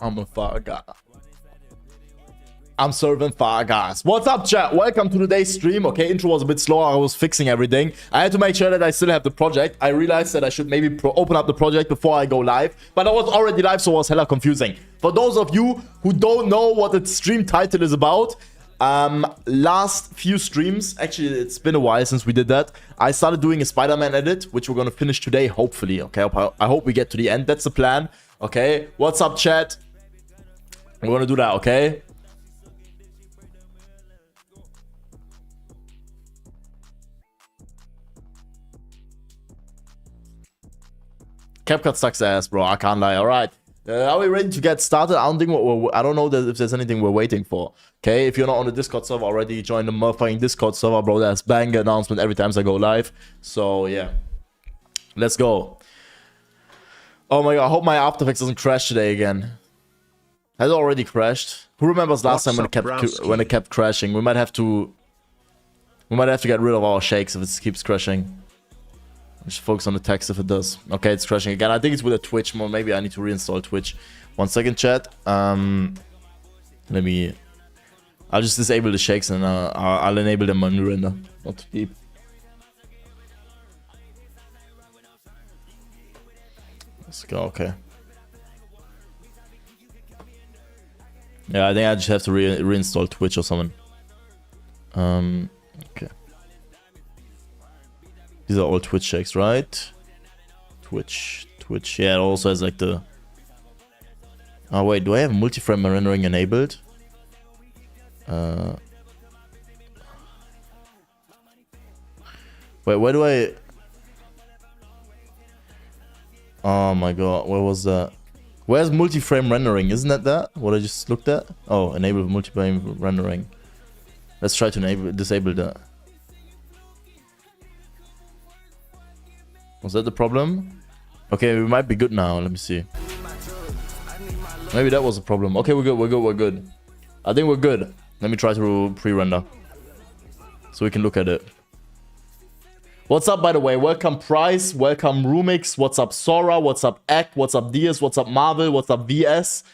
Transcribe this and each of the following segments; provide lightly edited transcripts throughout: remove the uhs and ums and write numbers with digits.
I'm a fire guy. I'm serving fire guys. What's up, chat? Welcome to today's stream. Okay, intro was a bit slower. I was fixing everything. I had to make sure that I still have the project. I realized that I should maybe open up the project before I go live. But I was already live, so it was hella confusing. For those of you who don't know what the stream title is about, last few streams, actually it's been a while since we did that, I started doing a Spider-Man edit, which we're gonna finish today, hopefully. Okay, I hope we get to the end. That's the plan. Okay, what's up, chat? We're gonna do that, okay? CapCut sucks ass, bro. I can't lie. All right. Are we ready to get started? I don't know if there's anything we're waiting for. Okay, if you're not on the Discord server already, join the motherfucking Discord server, bro. There's banger announcement every time I go live. So yeah, let's go. Oh my god, I hope my After Effects doesn't crash today again. Has it already crashed? Who remembers last time when it kept crashing? We might have to get rid of our shakes if it keeps crashing. Just focus on the text if it does. Okay, it's crashing again. I think it's with a Twitch more. Maybe I need to reinstall Twitch. 1 second, chat. I'll just disable the shakes and I'll enable them on new render. Not too deep. Let's go. Okay. Yeah, I think I just have to reinstall Twitch or something. Okay. These are all Twitch shakes, right? Twitch. Yeah, it also has like the... Oh wait, do I have multi-frame rendering enabled? Wait, where do I... Oh my god, where was that? Where's multi-frame rendering? Isn't that what I just looked at? Oh, enable multi-frame rendering. Let's try to disable that. Was that the problem? Okay, we might be good now. Let me see. Maybe that was a problem. Okay, we're good. I think we're good. Let me try to pre-render so we can look at it. What's up, by the way? Welcome Price, welcome Rumix, what's up Sora, what's up Ek, what's up Diaz, what's up Marvel, what's up VS,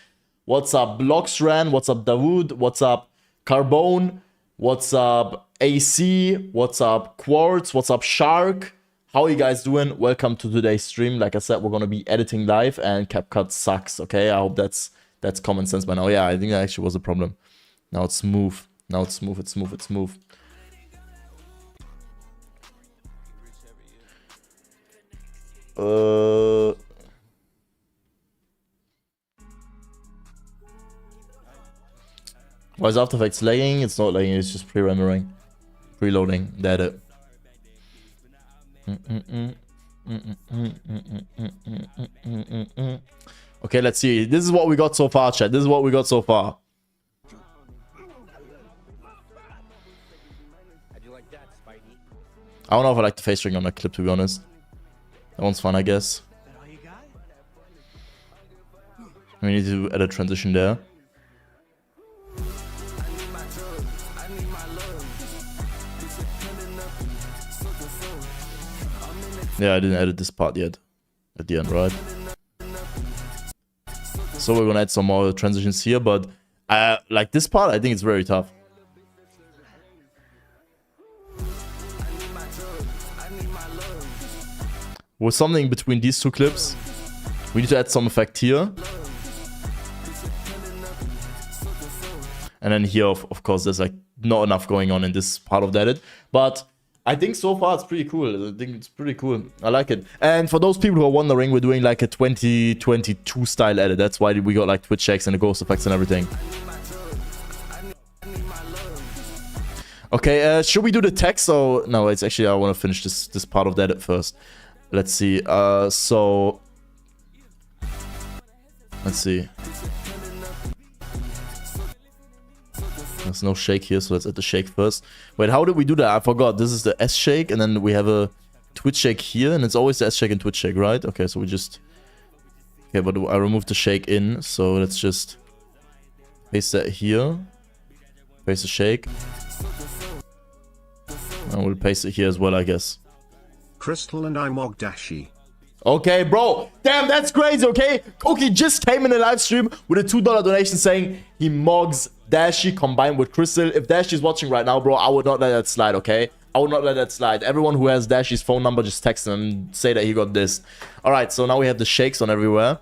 what's up Bloxran, what's up Dawood, what's up Carbone, what's up AC, what's up Quartz, what's up Shark. How are you guys doing? Welcome to today's stream. Like I said, we're gonna be editing live and CapCut sucks, okay? I hope that's common sense by now. Yeah, I think that actually was a problem. Now it's smooth. It's smooth. Why is After Effects lagging? It's not lagging, it's just pre-rendering. Preloading, that's it. Okay, let's see. This is what we got so far, chat. This is what we got so far. I don't know if I like the face ring on that clip, to be honest. That one's fun, I guess. We need to add a transition there. Yeah, I didn't edit this part yet. At the end, right? So we're gonna add some more transitions here, but like this part, I think it's very tough. With something between these two clips, we need to add some effect here. And then here, of course, there's like not enough going on in this part of the edit. But I think so far it's pretty cool. I think it's pretty cool. I like it. And for those people who are wondering, we're doing like a 2022 style edit. That's why we got like Twitch checks and the ghost effects and everything. Okay, should we do the text or no? It's actually I want to finish this part of the edit first. Let's see. So let's see. There's no shake here, so let's add the shake first. Wait, how did we do that? I forgot. This is the S shake, and then we have a Twitch shake here, and it's always the S shake and Twitch shake, right? Okay, so we just... Okay, but I removed the shake in, so let's just paste that here. Paste the shake. And we'll paste it here as well, I guess. Crystal and I'm Ogdashi. Okay, bro. Damn, that's crazy, okay? Cookie just came in the live stream with a $2 donation saying he mogs Dashi combined with Crystal. If Dashi's watching right now, bro, I would not let that slide, okay? I would not let that slide. Everyone who has Dashi's phone number, just text him and say that he got this. All right, so now we have the shakes on everywhere.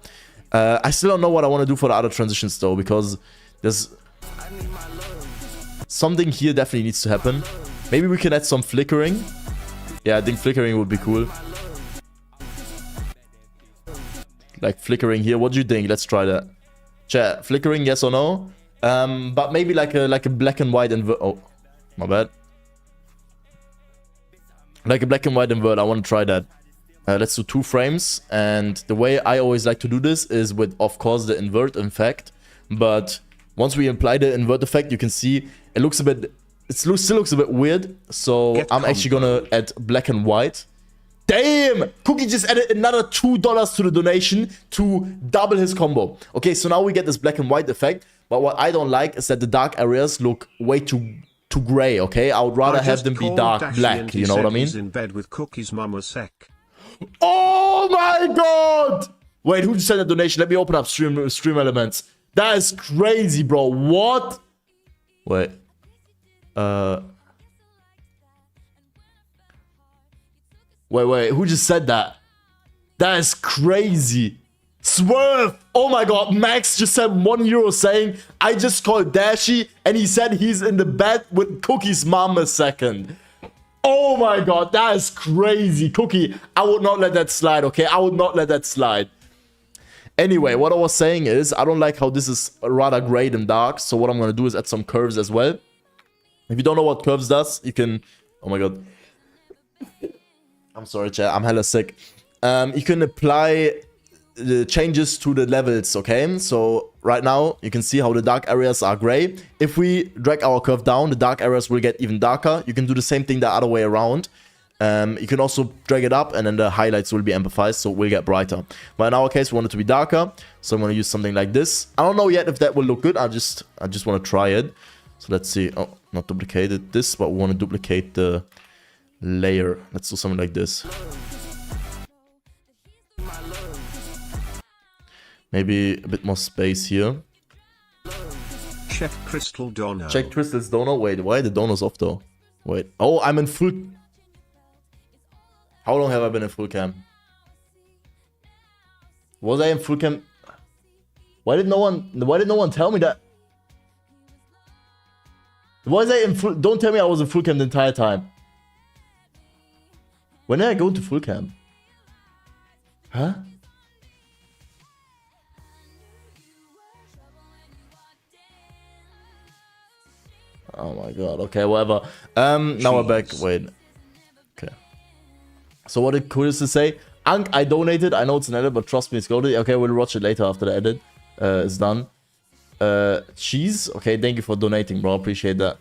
I still don't know what I want to do for the other transitions, though, because there's something here definitely needs to happen. Maybe we can add some flickering. Yeah, I think flickering would be cool. Like flickering here. What do you think? Let's try that. Chat, flickering, yes or no? But maybe like a black and white invert. Oh, my bad. Like a black and white invert. I want to try that. Let's do 2 frames. And the way I always like to do this is with, of course, the invert effect. But once we apply the invert effect, you can see it looks a bit. Still looks a bit weird. So I'm actually gonna add black and white. Damn! Cookie just added another $2 to the donation to double his combo. Okay, so now we get this black and white effect. But what I don't like is that the dark areas look way too gray, okay? I would rather have them be dark black, you know what I mean? He's in bed with Cookie's mum a sec. Oh my god! Wait, who just sent a donation? Let me open up stream elements. That is crazy, bro. What? Wait. Wait, who just said that? That is crazy. Swerve! Oh my god, Max just sent €1 saying, I just called Dashi and he said he's in the bed with Cookie's mom a second. Oh my god, that is crazy. Cookie, I would not let that slide, okay? I would not let that slide. Anyway, what I was saying is, I don't like how this is rather gray than dark, so what I'm gonna do is add some curves as well. If you don't know what curves does, you can... Oh my god. I'm sorry, chat. I'm hella sick. You can apply the changes to the levels, okay? So right now, you can see how the dark areas are gray. If we drag our curve down, the dark areas will get even darker. You can do the same thing the other way around. You can also drag it up and then the highlights will be amplified, so it will get brighter. But in our case, we want it to be darker. So I'm going to use something like this. I don't know yet if that will look good. I just want to try it. So let's see. Oh, not duplicated this, but we want to duplicate the layer. Let's do something like this. Maybe a bit more space here. Check Crystal Dono. Check Crystal's Dono. Wait, why are the donos off though? Wait. Oh, I'm in full... How long have I been in full cam? Was I in full cam? Why did no one tell me that? Was I in full... Don't tell me I was in full cam the entire time. When did I go into full cam? Huh? Oh my god. Okay, whatever. Now we're back. Wait. Okay. So what did Kulis say? Ank, I donated. I know it's an edit, but trust me, it's golded. Okay, we'll watch it later after the edit is done. Cheese. Okay, thank you for donating, bro. Appreciate that.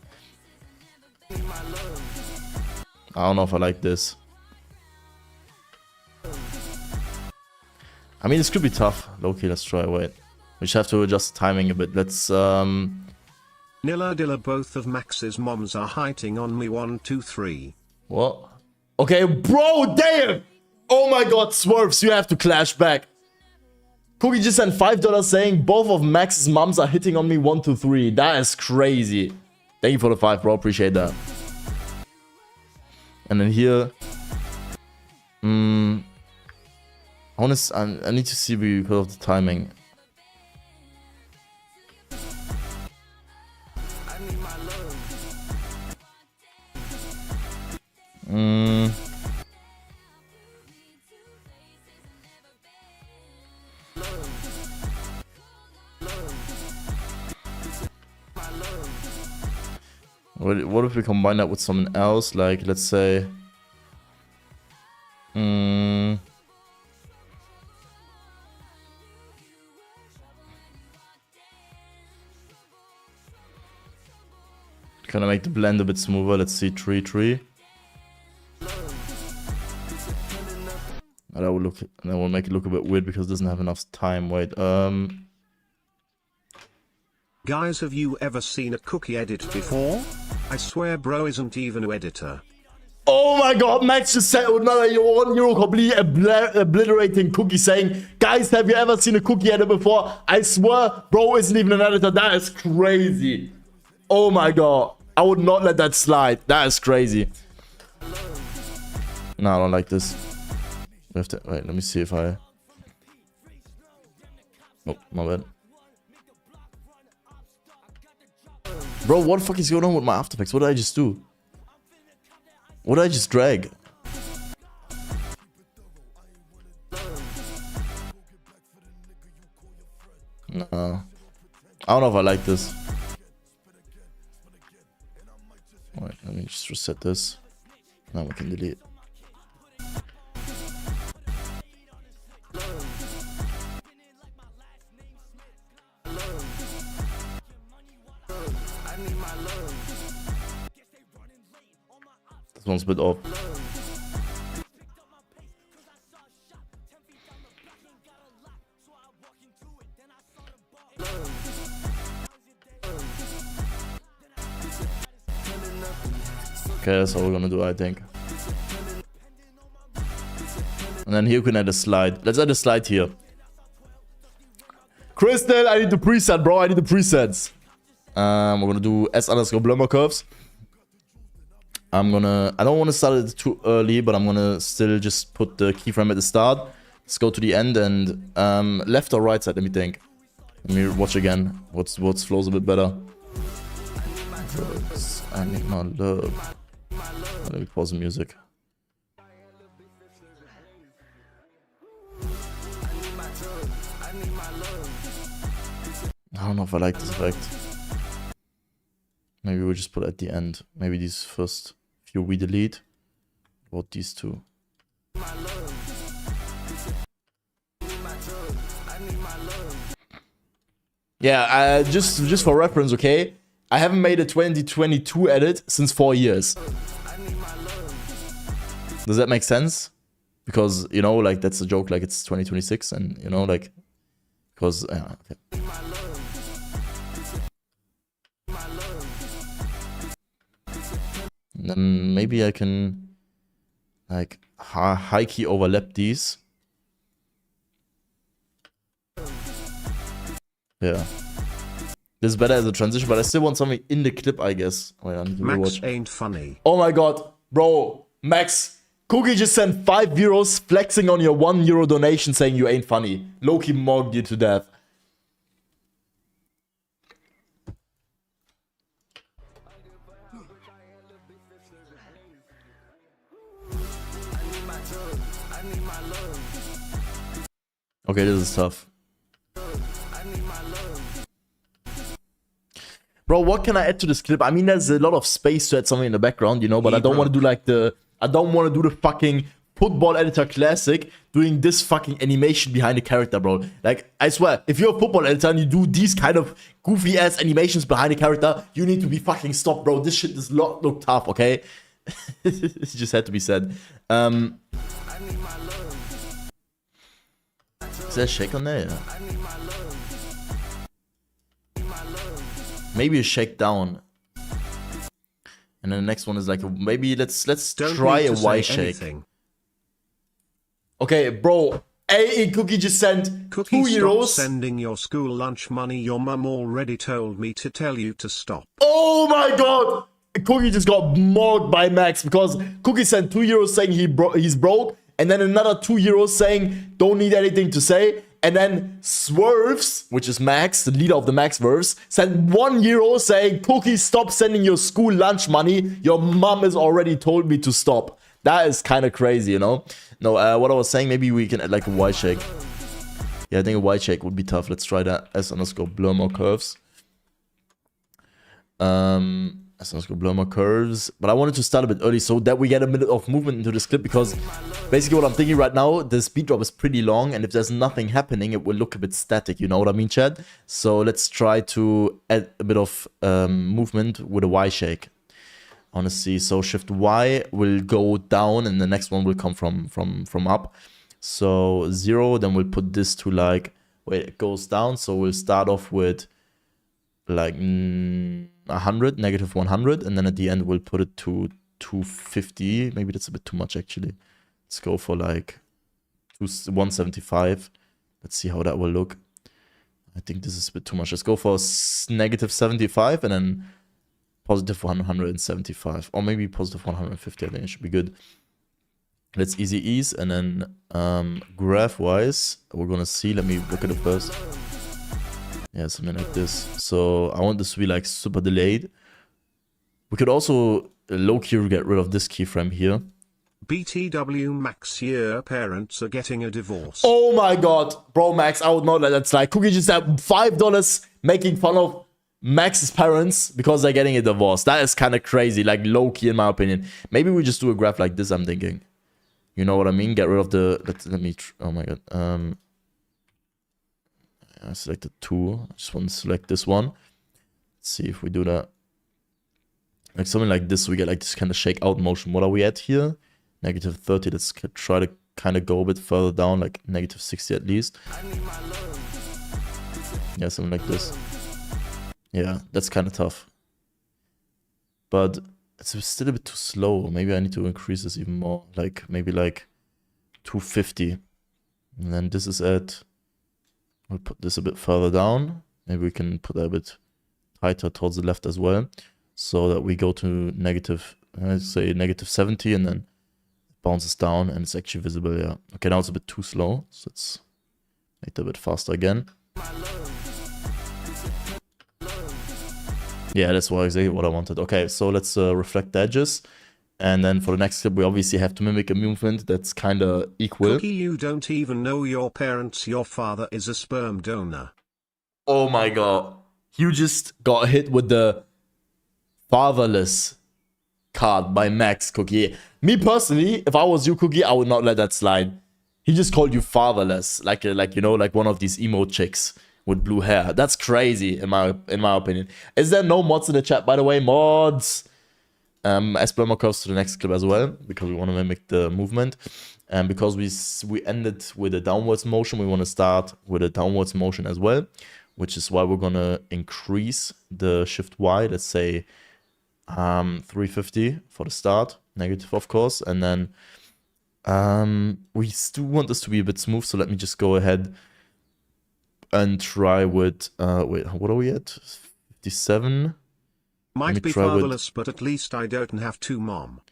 I don't know if I like this. I mean, this could be tough. Low-key, let's try. Wait. We just have to adjust the timing a bit. Let's, Nilla Dilla, both of Max's moms are hitting on me. 1, 2, 3. What? Okay, bro, damn! Oh my god, Swerves, you have to clash back. Cookie just sent $5 saying both of Max's moms are hitting on me. 1, 2, 3. That is crazy. Thank you for the 5, bro. Appreciate that. And then here... I need to see because of the timing. What if we combine that with something else? Like, let's say... Kind of make the blend a bit smoother. Let's see, 3, 3. That will make it look a bit weird because it doesn't have enough time. Wait, Guys, have you ever seen a Cookie edit before? I swear bro isn't even an editor. Oh my god, Max just said another €1 completely obliterating cookie saying, guys, have you ever seen a cookie edit before? I swear, bro isn't even an editor. That is crazy. Oh my god. I would not let that slide. That is crazy. No, I don't like this. We have to, wait, let me see if I... Oh, my bad. Bro, what the fuck is going on with my After Effects? What did I just do? What did I just drag? No. I don't know if I like this. Wait, let me just reset this. Now we can delete. This one's a bit off. Okay, that's all we're gonna do, I think. And then here we can add a slide. Let's add a slide here. Crystal, I need the preset, bro. I need the presets. We're gonna do S_blurmer curves. I don't want to start it too early, but I'm gonna still just put the keyframe at the start. Let's go to the end and left or right side, let me think. Let me watch again. What's flows a bit better. I need my love. Let me pause the music. I don't know if I like this effect. Maybe we'll just put it at the end. Maybe these first few we delete. What these two? Yeah, just for reference, okay? I haven't made a 2022 edit since 4 years. Does that make sense? Because, you know, like, that's a joke, like, it's 2026, and, you know, like, because, yeah, okay. And then maybe I can, like, high key overlap these. Yeah. This is better as a transition, but I still want something in the clip, I guess. Wait, I need to Max rewatch. ain't funny. Oh my god, bro, Max. Cookie just sent €5 flexing on your €1 donation saying you ain't funny. Loki mocked you to death. Okay, this is tough. Bro, what can I add to this clip? I mean, there's a lot of space to add something in the background, you know, but I don't want to do like I don't want to do the fucking football editor classic doing this fucking animation behind the character, bro. Like, I swear, if you're a football editor and you do these kind of goofy ass animations behind the character, you need to be fucking stopped, bro. This shit does not look tough, okay? It just had to be said. Is there a shake on there? Yeah. Maybe a shake down. And then the next one is like, maybe let's try a Y shake. Okay, bro. Cookie just sent Cookie, €2. stop sending your school lunch money. Your mum already told me to tell you to stop. Oh my god! Cookie just got mocked by Max because Cookie sent €2 saying he's broke, and then another €2 saying don't need anything to say. And then Swerves, which is Max, the leader of the Maxverse, sent €1 saying, Cookie, stop sending your school lunch money. Your mom has already told me to stop. That is kind of crazy, you know? No, what I was saying, maybe we can add like a Y shake. Yeah, I think a Y shake would be tough. Let's try that. S_blurmer curves. S_blurmer curves. But I wanted to start a bit early so that we get a minute of movement into this clip, because basically what I'm thinking right now, the speed drop is pretty long, and if there's nothing happening, it will look a bit static, you know what I mean, Chad? So let's try to add a bit of movement with a Y shake. I want to see, so shift Y will go down, and the next one will come from up. So 0, then we'll put this to like, wait, it goes down, so we'll start off with like 100, -100, and then at the end we'll put it to 250. Maybe that's a bit too much actually. Let's go for like 175. Let's see how that will look. I think this is a bit too much. Let's go for negative 75 and then positive 175. Or maybe positive 150. I think it should be good. Let's easy ease. And then graph-wise, we're going to see. Let me look at it first. Yeah, something like this. So I want this to be like super delayed. We could also low-key get rid of this keyframe here. BTW Max, your parents are getting a divorce. Oh my god, bro, Max, I would not let that slide. Cookie just had $5 making fun of Max's parents because they're getting a divorce. That is kind of crazy, like low-key in my opinion. Maybe we just do a graph like this, I'm thinking. You know what I mean? Get rid of the... Let me... Oh my god. I selected 2. I just want to select this one. Let's see if we do that. Like something like this, we get like this kind of shake out motion. What are we at here? Negative 30. Let's try to kind of go a bit further down, like negative 60 at least. Yeah, something like this. Yeah, that's kind of tough. But it's still a bit too slow. Maybe I need to increase this even more. Like maybe like 250. And then this is at... We'll put this a bit further down. Maybe we can put that a bit tighter towards the left as well. So that we go to negative, let's say negative 70 and then bounces down and it's actually visible, yeah. Okay, now it's a bit too slow. So let's make it a bit faster again. Yeah, that's exactly what I wanted. Okay, so let's reflect the edges. And then for the next step, we obviously have to mimic a movement that's kind of equal. Cookie, you don't even know your parents. Your father is a sperm donor. Oh my god. You just got hit with the fatherless card by Max, Cookie. Me personally, if I was you, Cookie, I would not let that slide. He just called you fatherless, like you know, like one of these emo chicks with blue hair. That's crazy in my opinion. Is there no mods in the chat, by the way? Mods. Esploma curves to the next clip as well because we want to mimic the movement, and because we ended with a downwards motion, we want to start with a downwards motion as well, which is why we're gonna increase the shift Y. Let's say 350 for the start, negative of course, and then we still want this to be a bit smooth. So let me just go ahead and try with wait, what are we at? 57. Might be fatherless, but at least I don't have 2 mom.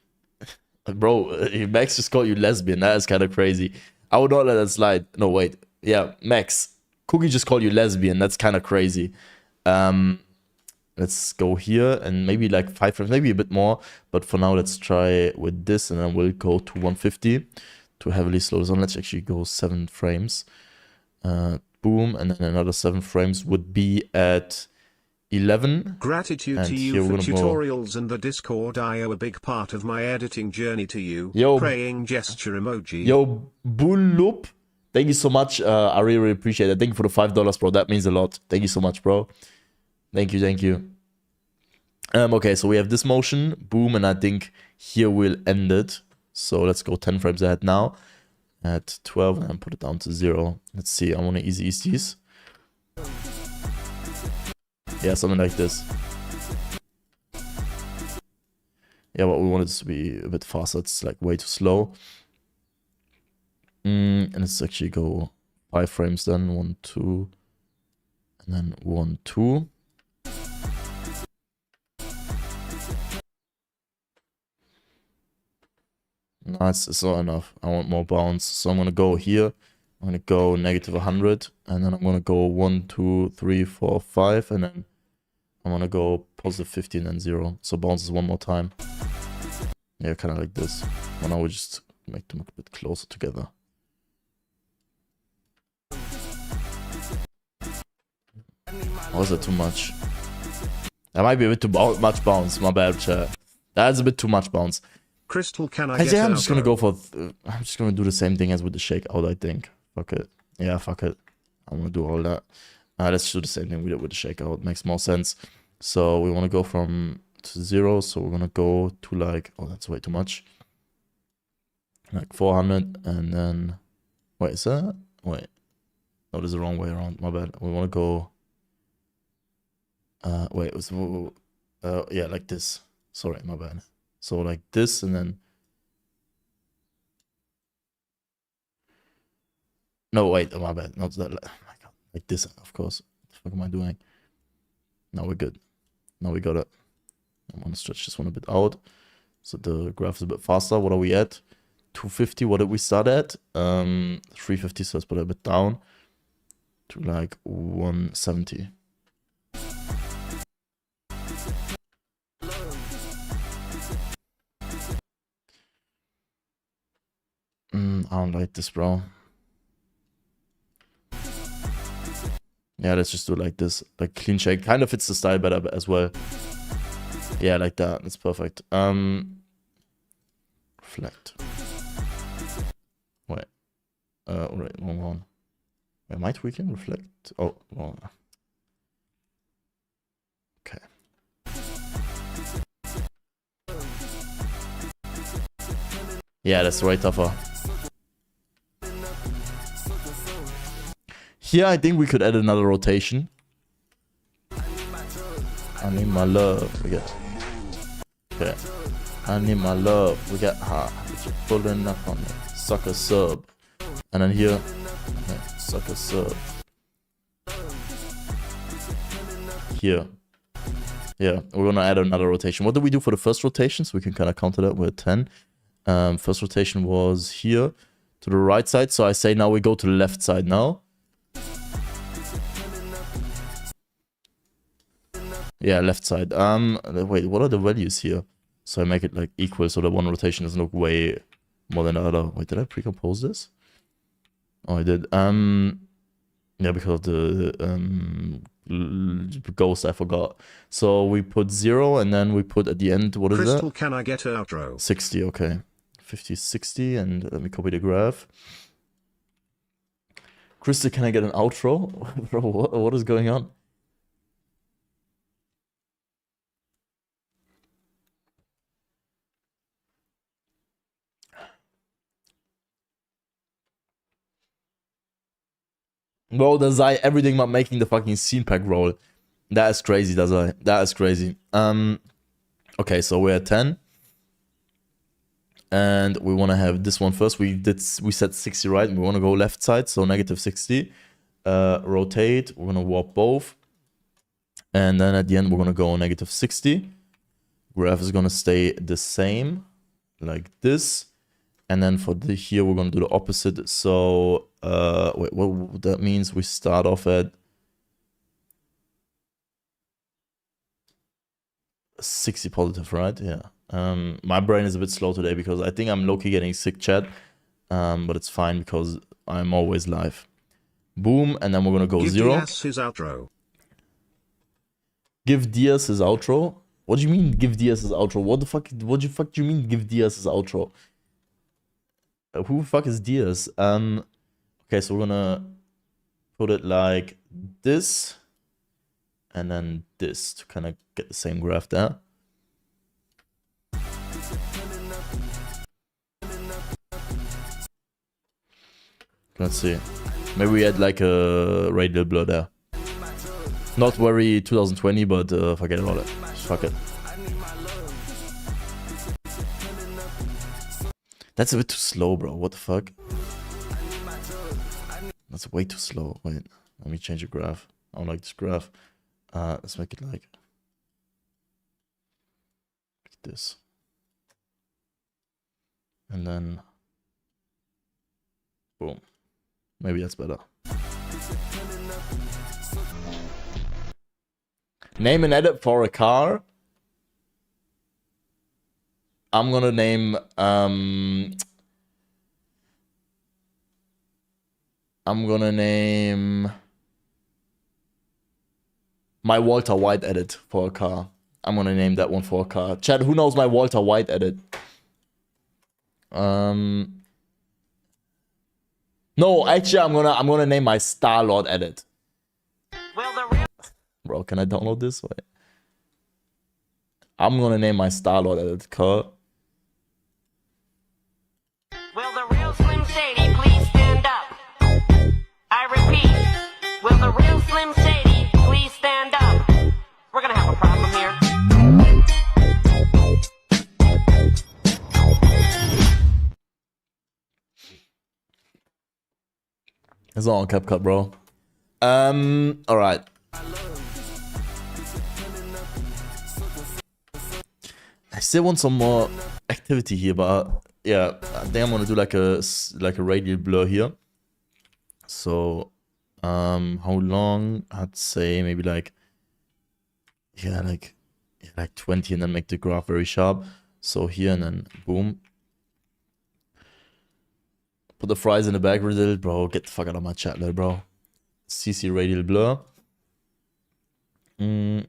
Bro, Max just called you lesbian. That is kind of crazy. I would not let that slide. No, wait. Yeah, Max. Cookie just called you lesbian. That's kind of crazy. Let's go here and maybe like 5 frames, maybe a bit more. But for now, let's try with this and then we'll go to 150 to heavily slow this on. Let's actually go 7 frames. Boom. And then another 7 frames would be at 11. Gratitude to you for tutorials and the Discord. I owe a big part of my editing journey to you. Yo, praying gesture emoji. Yo, Bulloop. Thank you so much. I really, really appreciate it. Thank you for the $5, bro. That means a lot. Thank you so much, bro. Thank you, thank you. Okay, so we have this motion. Boom, and I think here we'll end it. So let's go 10 frames ahead now. At 12 and put it down to 0. Let's see. I want to easy ease these. Yeah, something like this. Yeah, but we want it to be a bit faster. It's like way too slow. And let's actually go 5 frames then. 1, 2. And then 1, 2. Nice, it's not enough. I want more bounce. So I'm going to go here. I'm going to go negative 100. And then I'm going to go 1, 2, 3, 4, 5. And then I'm going to go positive 50 and then 0. So bounces one more time. Yeah, kind of like this. But now we just make them a bit closer together. Or is that too much? That might be a bit too much bounce. My bad, chat. That's a bit too much bounce. Crystal, can I I'm get just gonna go for... I'm just gonna do the same thing as with the shake out, I think. Fuck it. Yeah, fuck it. I'm gonna do all that. Let's do the same thing we did with the shake out. Makes more sense. So we want to go from to 0. So we're gonna go to like... Oh, that's way too much. Like 400 and then... Wait, is that... Wait. No, this is the wrong way around. My bad. We want to go... Wait, it was... yeah, like this. Sorry, my bad. So like this, and then... No, wait, oh, my bad. Not that. Oh my God. Like this, of course. What the fuck am I doing? Now we're good. Now we got it. I want to stretch this one a bit out. So the graph is a bit faster. What are we at? 250. What did we start at? 350, so let's put it a bit down to like 170. I don't like this, bro. Yeah, let's just do it like this. Like clean shake. Kind of fits the style better as well. Yeah, like that. That's perfect. Reflect. Wait. Alright, wrong one. Am I tweaking? Reflect? Oh, wrong. Okay. Yeah, that's way tougher. Here, I think we could add another rotation. I need my love. We get. Okay. I need my love. We got ha. Pulling up on me. Sucker sub. And then here. Okay, sucker sub. Here. Yeah, we're gonna add another rotation. What did we do for the first rotation? So we can kind of counter that. We're at 10. First rotation was here to the right side. So I say now we go to the left side now. Yeah, left side. Wait, what are the values here? So I make it like equal so that one rotation doesn't look way more than the other. Wait, did I pre-compose this? Oh, I did. Yeah, because of the ghost, I forgot. So we put 0 and then we put at the end, what is that? Crystal, can I get an outro? 60, okay. 50, 60, and let me copy the graph. Crystal, can I get an outro? Bro, what is going on? Bro, does I everything but making the fucking scene pack roll. That is crazy, does I? That is crazy. Okay, so we're at 10. And we want to have this one first. We set 60 right, and we want to go left side, so negative 60. Rotate, we're gonna warp both. And then at the end we're gonna go negative 60. Graph is gonna stay the same, like this. And then for the here we're gonna do the opposite. So wait, what that means? We start off at 60 positive, right? Yeah. My brain is a bit slow today because I think I'm low-key getting sick, chat. But it's fine because I'm always live. Boom, and then we're gonna go Give 0. Diaz his outro. Give Diaz his outro. What do you mean give Diaz his outro? What the fuck? What the fuck do you mean give Diaz his outro? Who the fuck is Diaz? Okay, so we're gonna put it like this, and then this to kind of get the same graph there. Let's see. Maybe we add like a radial blur there. Not very 2020, but forget about it. Fuck it. That's a bit too slow, bro. What the fuck? That's way too slow. Wait, let me change the graph. I don't like this graph. Let's make it like this. And then boom. Maybe that's better. Name an edit for a car. I'm gonna name my Walter White edit for a car. I'm gonna name that one for a car. Chad, who knows my Walter White edit? No, actually, I'm gonna name my Star-Lord edit. Bro, can I download this? Wait. I'm gonna name my Star-Lord edit car. Will the real Slim Shady please stand up? I repeat, will the real Slim Shady please stand up? We're gonna have a problem here. It's not on CapCut, bro. All right. I still want some more activity here, but yeah, I think I'm gonna do like a radial blur here. So, how long? I'd say maybe like, yeah, like 20, and then make the graph very sharp. So here and then boom. Put the fries in the back, radial, bro. Get the fuck out of my chat, little bro. CC radial blur. And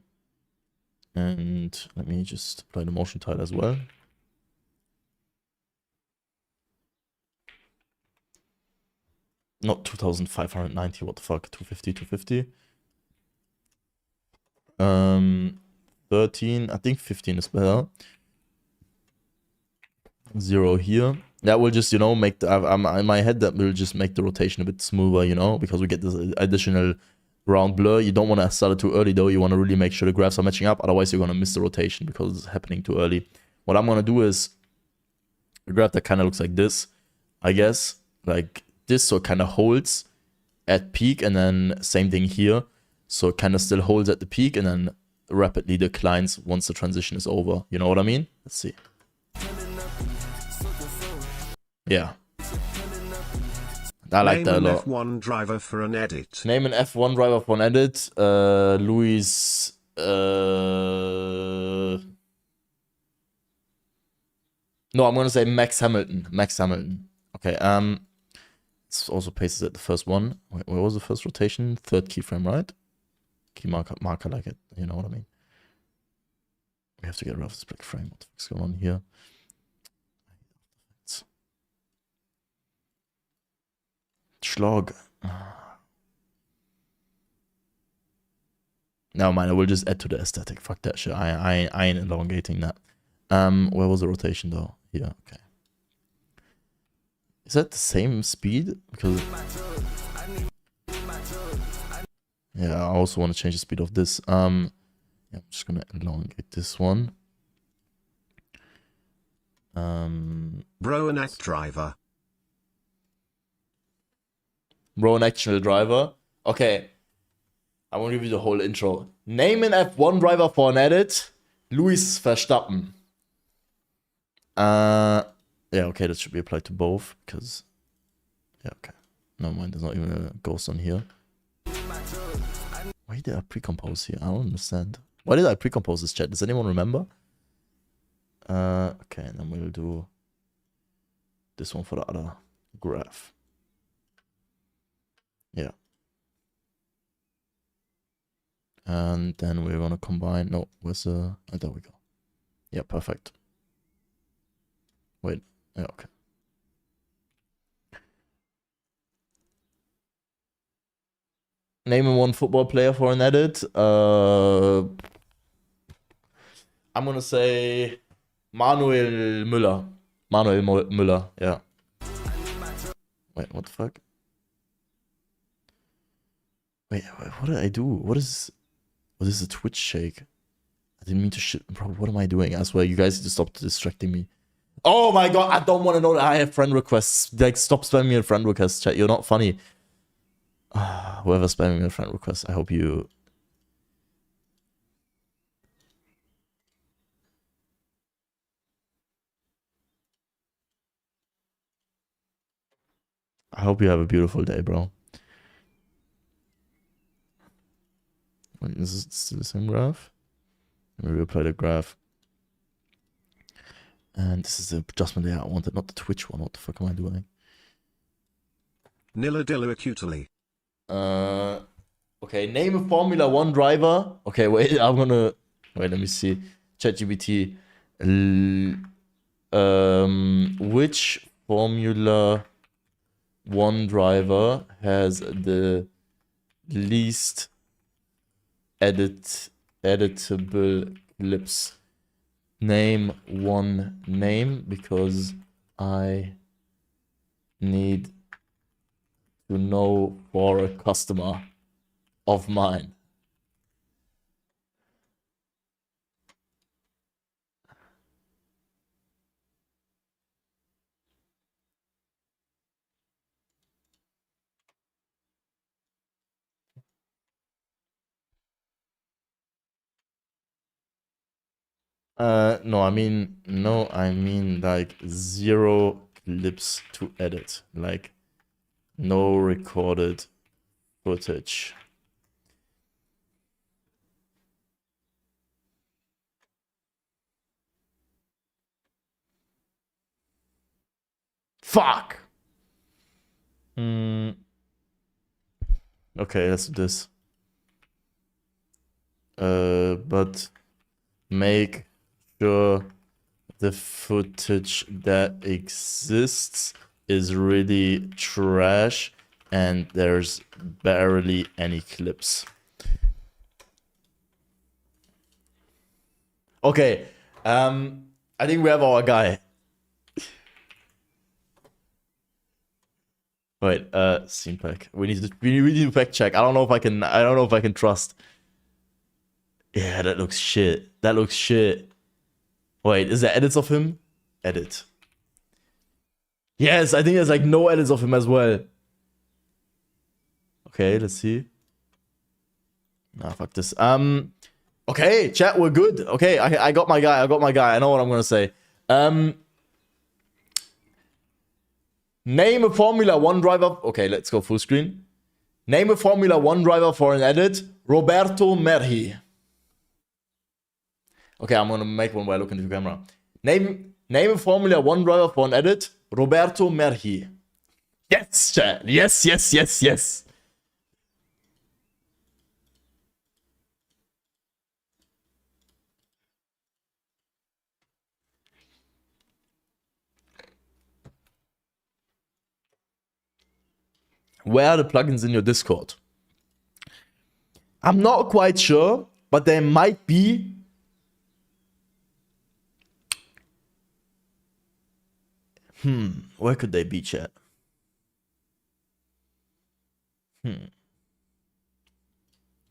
let me just apply the motion tile as well. Not 2590, what the fuck? 250, 250. 13, I think 15 is better. 0 here. That will just, you know, make the, in my head, that will just make the rotation a bit smoother, you know, because we get this additional round blur. You don't want to start it too early though. You want to really make sure the graphs are matching up. Otherwise, you're going to miss the rotation because it's happening too early. What I'm going to do is a graph that kind of looks like this, I guess. Like this, so it kind of holds at peak, and then same thing here. So it kind of still holds at the peak and then rapidly declines once the transition is over. You know what I mean? Let's see. Yeah. I like that a lot. Name an F1 driver for an edit. Name an F1 driver for an edit. Louis. No, I'm gonna say Max Hamilton. Max Hamilton. Okay. Let's also paste it at the first one. Wait, where was the first rotation? Third keyframe, right? Key marker like it. You know what I mean? We have to get rid of this black frame. What the fuck's going on here? Schlag. Never mind, I will just add to the aesthetic. Fuck that shit. I ain't elongating that. Where was the rotation though? Here, okay. Is that the same speed? Because yeah, I also want to change the speed of this. Yeah, I'm just gonna elongate this one. Bro an act driver. Bro, an actual driver. Okay. I won't give you the whole intro. Name an F1 driver for an edit. Louis Verstappen. Yeah, okay, that should be applied to both, because... Yeah, okay. No mind, there's not even a ghost on here. Why did I pre-compose here? I don't understand. Why did I pre-compose this chat? Does anyone remember? Okay, and then we'll do this one for the other graph. Yeah. And then we're gonna combine. No, where's the... Oh, there we go. Yeah, perfect. Wait. Yeah, okay. Name one football player for an edit. I'm gonna say Manuel Müller. Manuel Müller, yeah. Wait, what the fuck? Wait, what did I do? What is a Twitch shake? I didn't mean to shit. Bro, what am I doing? I swear, you guys need to stop distracting me. Oh my god, I don't want to know that I have friend requests. Like, stop spamming me a friend request, chat. You're not funny. Whoever's spamming me a friend request, I hope you... I hope you have a beautiful day, bro. Wait, is it still the same graph? Let me reapply the graph. And this is the adjustment layer I wanted, not the Twitch one. What the fuck am I doing? Nilla dilla acutely. Okay, name a Formula 1 driver. Okay, wait, I'm gonna... Wait, let me see. ChatGPT. Which Formula 1 driver has the least editable clips? Name one name, because I need to know for a customer of mine. No, I mean like 0 clips to edit. Like no recorded footage. Fuck! Okay, let's do this. But make sure the footage that exists is really trash and there's barely any clips. Okay, I think we have our guy. Wait, scene pack. We need to fact check. I don't know if I can trust. Yeah, that looks shit. That looks shit. Wait, is there edits of him? Edit. Yes, I think there's like no edits of him as well. Okay, let's see. Nah, fuck this. Okay, chat, we're good. Okay, I got my guy. I know what I'm gonna say. Name a Formula 1 driver. Okay, let's go full screen. Name a Formula 1 driver for an edit. Roberto Merhi. Okay, I'm gonna make one while looking into the camera. Name a Formula 1 driver for an edit. Roberto Merhi. Yes, chat. Yes. Where are the plugins in your Discord? I'm not quite sure, but there might be. Where could they be, chat?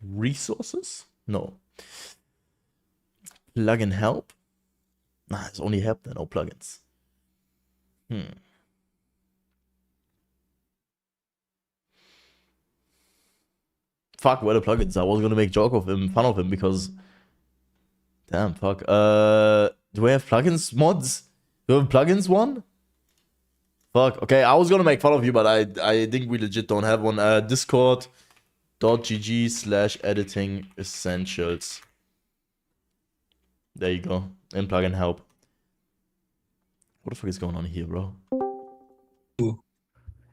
Resources? No. Plugin help? Nah, it's only help, there no plugins. Fuck, where the plugins? I was gonna make fun of him because. Damn, fuck. Do we have plugins mods? Do we have plugins one? Fuck. Okay, I was gonna make fun of you, but I think we legit don't have one. Discord.gg/editing essentials. There you go. In plugin help. What the fuck is going on here, bro?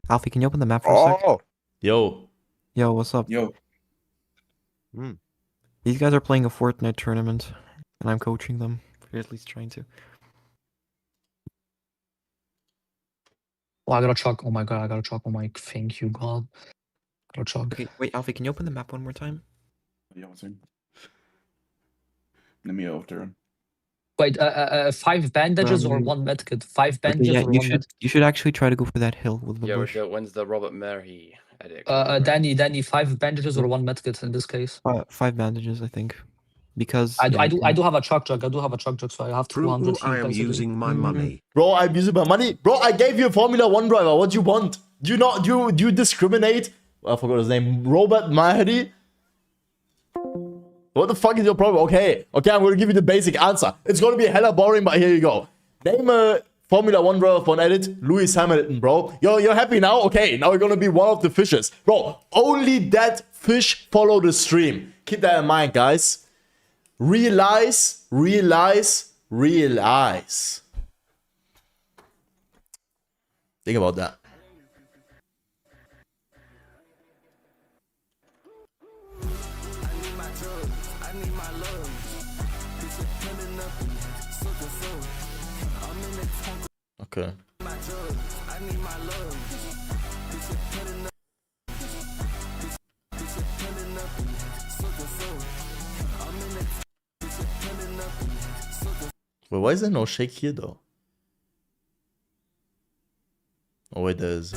Alfie, can you open the map for a sec? Yo. Yo, what's up? Yo. These guys are playing a Fortnite tournament, and I'm coaching them. Or at least trying to. Oh, I got a chalk. Oh my god, I got a chalk. Oh my, thank you, God. Got a chalk. Okay, wait, Alfie, can you open the map one more time? Ja, wat zijn? Neem je over. Wait, 5 bandages or 1 medkit? 5 bandages yeah, or 1 medkit? you should actually try to go for that hill with the bush. When's the Robert Merhi edit? Danny, 5 bandages or 1 medkit in this case? 5 bandages, I think. Because I do have a chalk jug. So I have 200. I am using my money. Bro, I'm using my money. Bro, I gave you a Formula 1 driver. What do you want? Do you discriminate? I forgot his name. Robert Mahdi? What the fuck is your problem? Okay, I'm gonna give you the basic answer. It's gonna be hella boring, but here you go. Name a Formula 1 driver for an edit. Lewis Hamilton, bro. You're happy now? Okay, now you're gonna be one of the fishes. Bro, only that fish follow the stream. Keep that in mind, guys. Realize. Think about that. Okay. Well, why is there no shake here though? Oh wait, there's.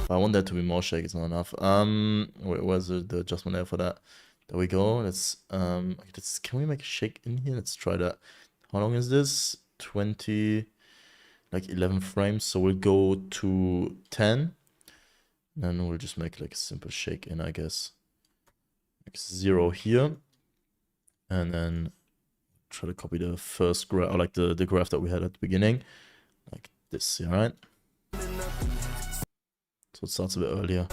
I want there to be more shake. It's not enough. Wait, where's the adjustment there for that? There we go. Let's can we make a shake in here? Let's try that. How long is this? 20, like 11 frames. So we'll go to 10. And then we'll just make like a simple shake in, I guess. Like 0 here. And then try to copy the first graph, or like the graph that we had at the beginning, like this. All right. So it starts a bit earlier.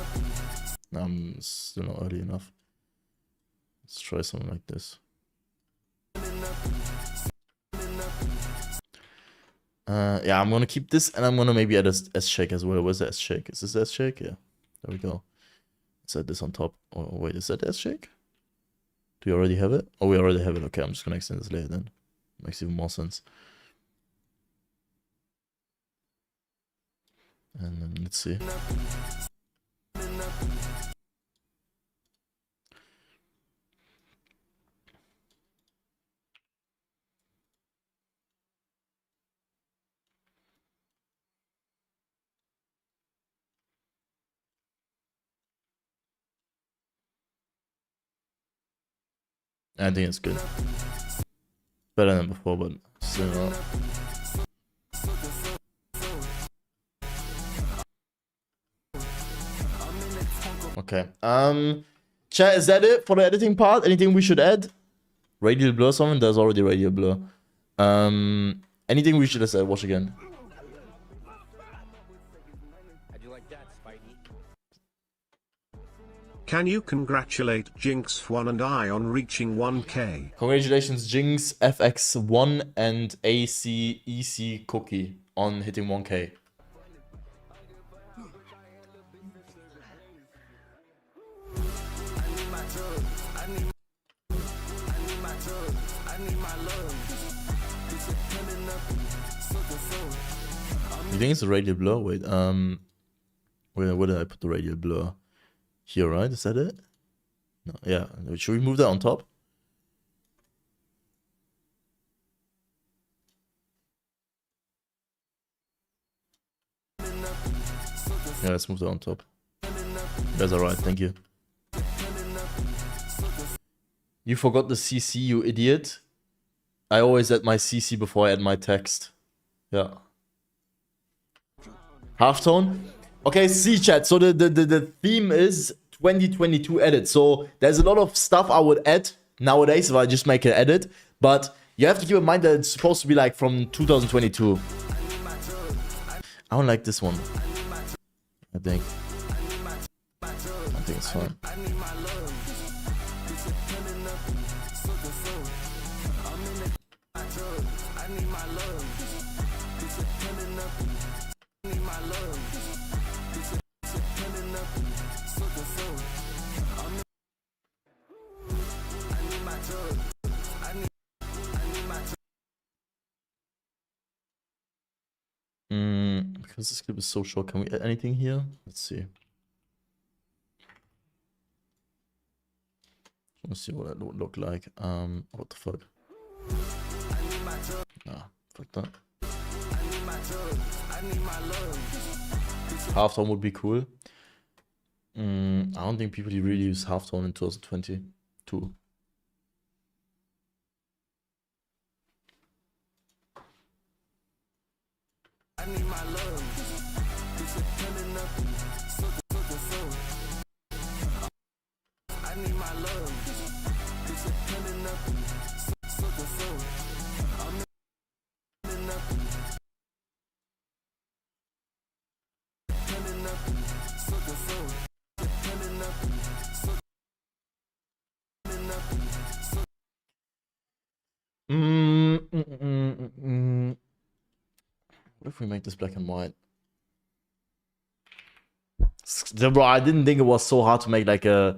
Still not early enough. Let's try something like this. Yeah, I'm gonna keep this, and I'm gonna maybe add a S-shake as well. Where's the S-shake? Is this the S-shake? Yeah, there we go. Let's add this on top. Oh wait, is that the S-shake? Do you already have it? Oh, we already have it. Okay, I'm just gonna extend this later then. Makes even more sense. And then let's see. I think it's good. Better than before, but still not. Okay. Chat, is that it for the editing part? Anything we should add? Radial blur something? There's already radial blur. Anything we should have said? Watch again. How'd you like that, Spidey? Can you congratulate Jinx1 and I on reaching 1k? Congratulations, Jinx, FX1, and ACEC Cookie on hitting 1k. You think it's a radial blur? Wait, where did I put the radial blur? Here, right? Is that it? No, yeah. Should we move that on top? Yeah, let's move that on top. That's alright, thank you. You forgot the CC, you idiot. I always add my CC before I add my text. Yeah. Halftone? Okay, see chat. So the theme is 2022 edit. So there's a lot of stuff I would add nowadays if I just make an edit. But you have to keep in mind that it's supposed to be like from 2022. I don't like this one. I think it's fine. Because this clip is so short, can we add anything here? Let's see. Let's see what that would look like. What the fuck? Nah, fuck that. Halftone would be cool. I don't think people really use halftone in 2022. What if we make this black and white? Bro, I didn't think it was so hard to make like a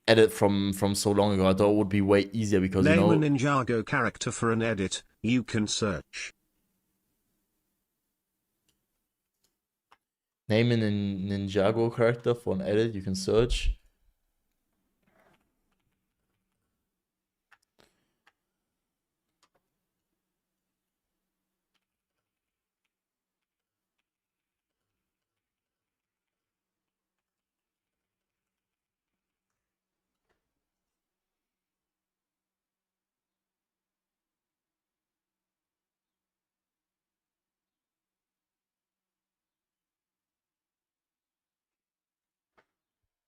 edit from so long ago. I thought it would be way easier because Name you know. a Ninjago character for an edit. You can search. Name a Ninjago character for an edit. You can search.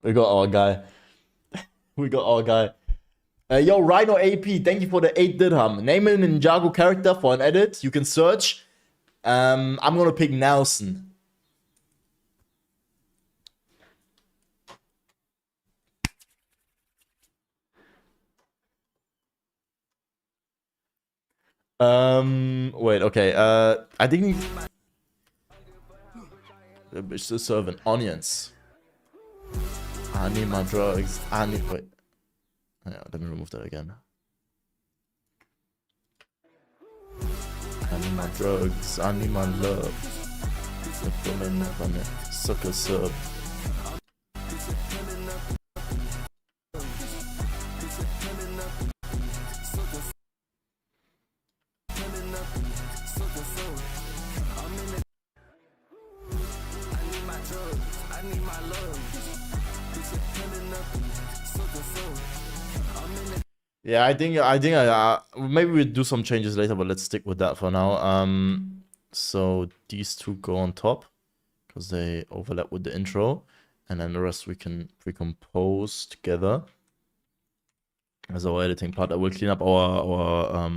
We got our guy. We got our guy. Yo, Rhino AP, thank you for the 8 dirham. Name a Ninjago character for an edit. You can search. I'm gonna pick Nelson. Wait, okay. I think it's to serve an onions. I need my drugs. I need. Wait. Yeah, let me remove that again. I need my drugs. I need my love. Sucker sub. Yeah, I think maybe we'll do some changes later, but let's stick with that for now. So these two go on top because they overlap with the intro, and then the rest we can pre-compose together as our editing part. I will clean up our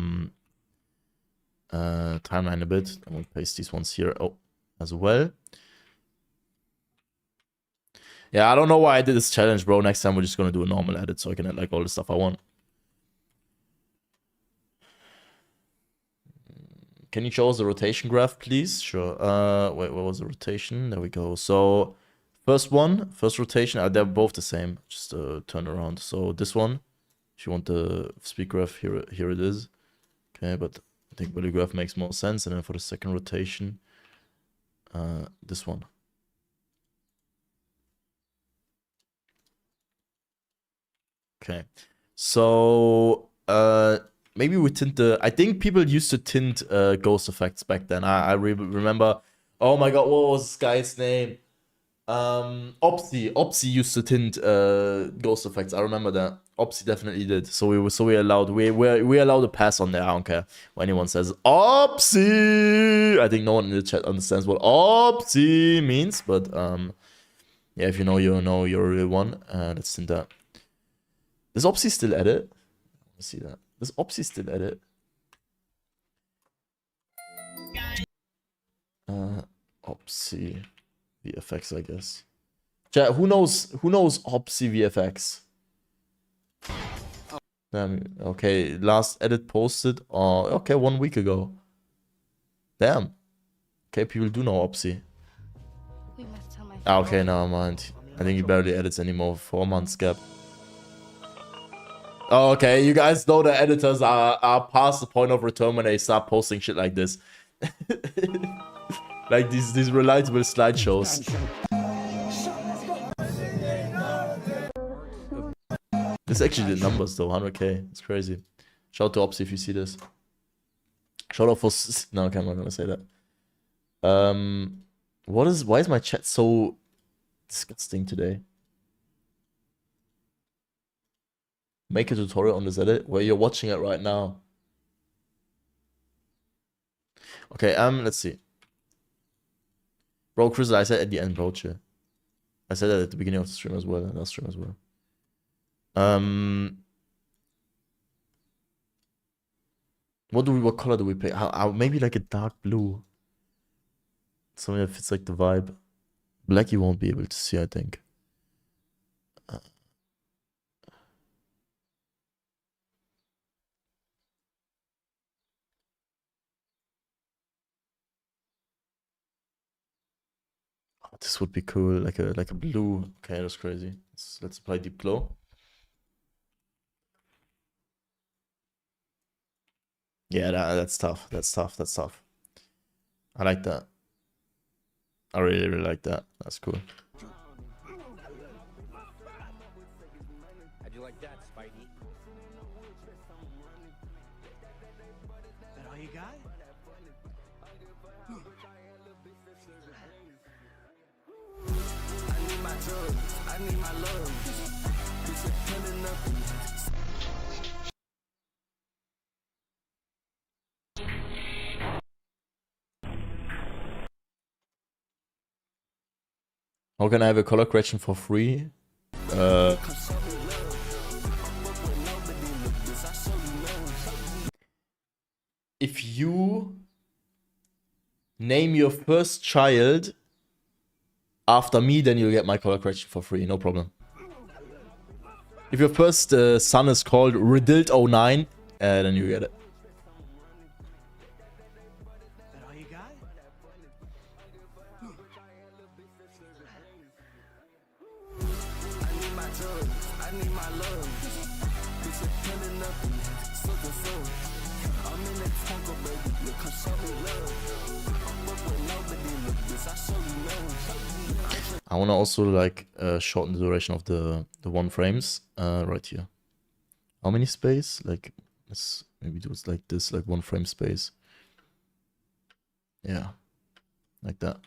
timeline a bit, and we'll paste these ones here as well. Yeah, I don't know why I did this challenge, bro. Next time we're just gonna do a normal edit so I can add like all the stuff I want. Can you show us the rotation graph, please? Sure. Wait, what was the rotation? There we go. So, first rotation, they're both the same. Just turn around. So this one, if you want the speed graph, here it is. Okay, but I think value graph makes more sense. And then for the second rotation, this one. Okay, so maybe we tint the. I think people used to tint ghost effects back then. I remember. Oh my god, what was this guy's name? Opsy used to tint ghost effects. I remember that. Opsy definitely did. So we allowed a pass on there. I don't care what anyone says. Opsy. I think no one in the chat understands what Opsy means, but yeah, if you know, you're a real one. Let's tint that. Does Opsy still edit? Let's see that. Does Opsy still edit? Opsy VFX, I guess. Chat, who knows Opsy VFX? Damn. Okay, last edit posted. Okay, 1 week ago. Damn. Okay, people do know Opsy. Okay, never mind. I think he barely edits anymore. 4 months gap. Oh, okay, you guys know the editors are past the point of return when they start posting shit like this. Like these relatable slideshows. This actually did numbers though, 100k. It's crazy. Shout out to Opsy if you see this. Shout out for... No, okay, I'm not gonna say that. Why is my chat so disgusting today? Make a tutorial on this edit where you're watching it right now. Okay, let's see. Bro, Chris, I said at the end, bro, chill. I said that at the beginning of the stream as well, and last stream as well. What color do we pick? Maybe like a dark blue. Something that fits like the vibe. Black you won't be able to see, I think. This would be cool, like a blue. Okay, that's crazy. Let's apply deep glow. Yeah, that's tough. That's tough. I like that. I really like that. That's cool. How'd you like that, Spidey? That all you got? I need my love. How can I have a color correction for free? if you name your first child after me, then you'll get my color correction for free, no problem. If your first son is called Redilt09, then you get it. That all you got? I want to also like shorten the duration of the 1 frames right here. How many space? Like, let's maybe do it like this, like 1 frame space. Yeah, like that.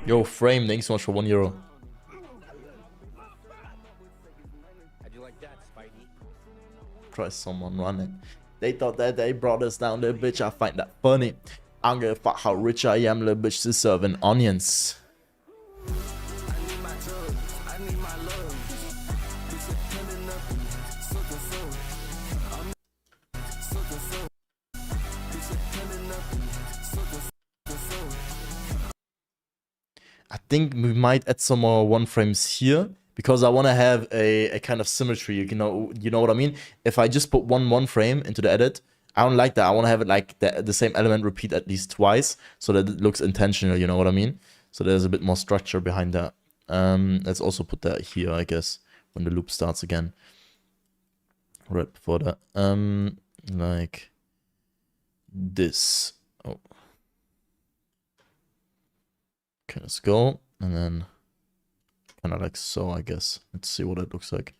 Yo, Frame, thanks so much for €1. How'd you like that, Spidey? Try someone running. They thought that they brought us down, little bitch. I find that funny. I don't give a fuck how rich I am, little bitch. Just serving onions. I think we might add some more 1 frames here because I want to have a kind of symmetry. You know what I mean? If I just put 1 frame into the edit, I don't like that. I want to have it like the same element repeat at least twice so that it looks intentional. You know what I mean? So there's a bit more structure behind that. Let's also put that here, I guess, when the loop starts again. Right before that. Like this. Oh. Okay, let's go, and then kind of like so, I guess. Let's see what it looks like.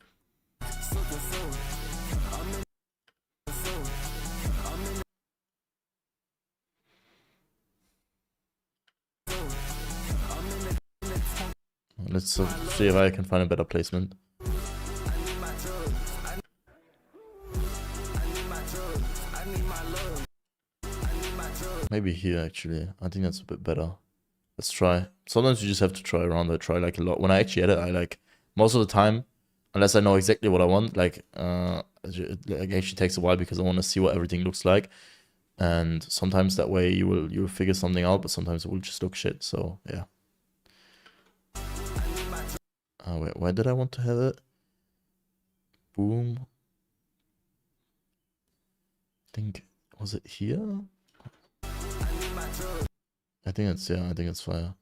Let's see if I can find a better placement. Maybe here, actually. I think that's a bit better. Let's try. Sometimes you just have to try around. I try like a lot. When I actually edit, I like most of the time, unless I know exactly what I want, like it actually takes a while because I want to see what everything looks like. And sometimes that way you'll figure something out, but sometimes it will just look shit. So yeah. Wait, why did I want to have it? Boom. I think, was it here? I think it's, yeah, I think it's fire.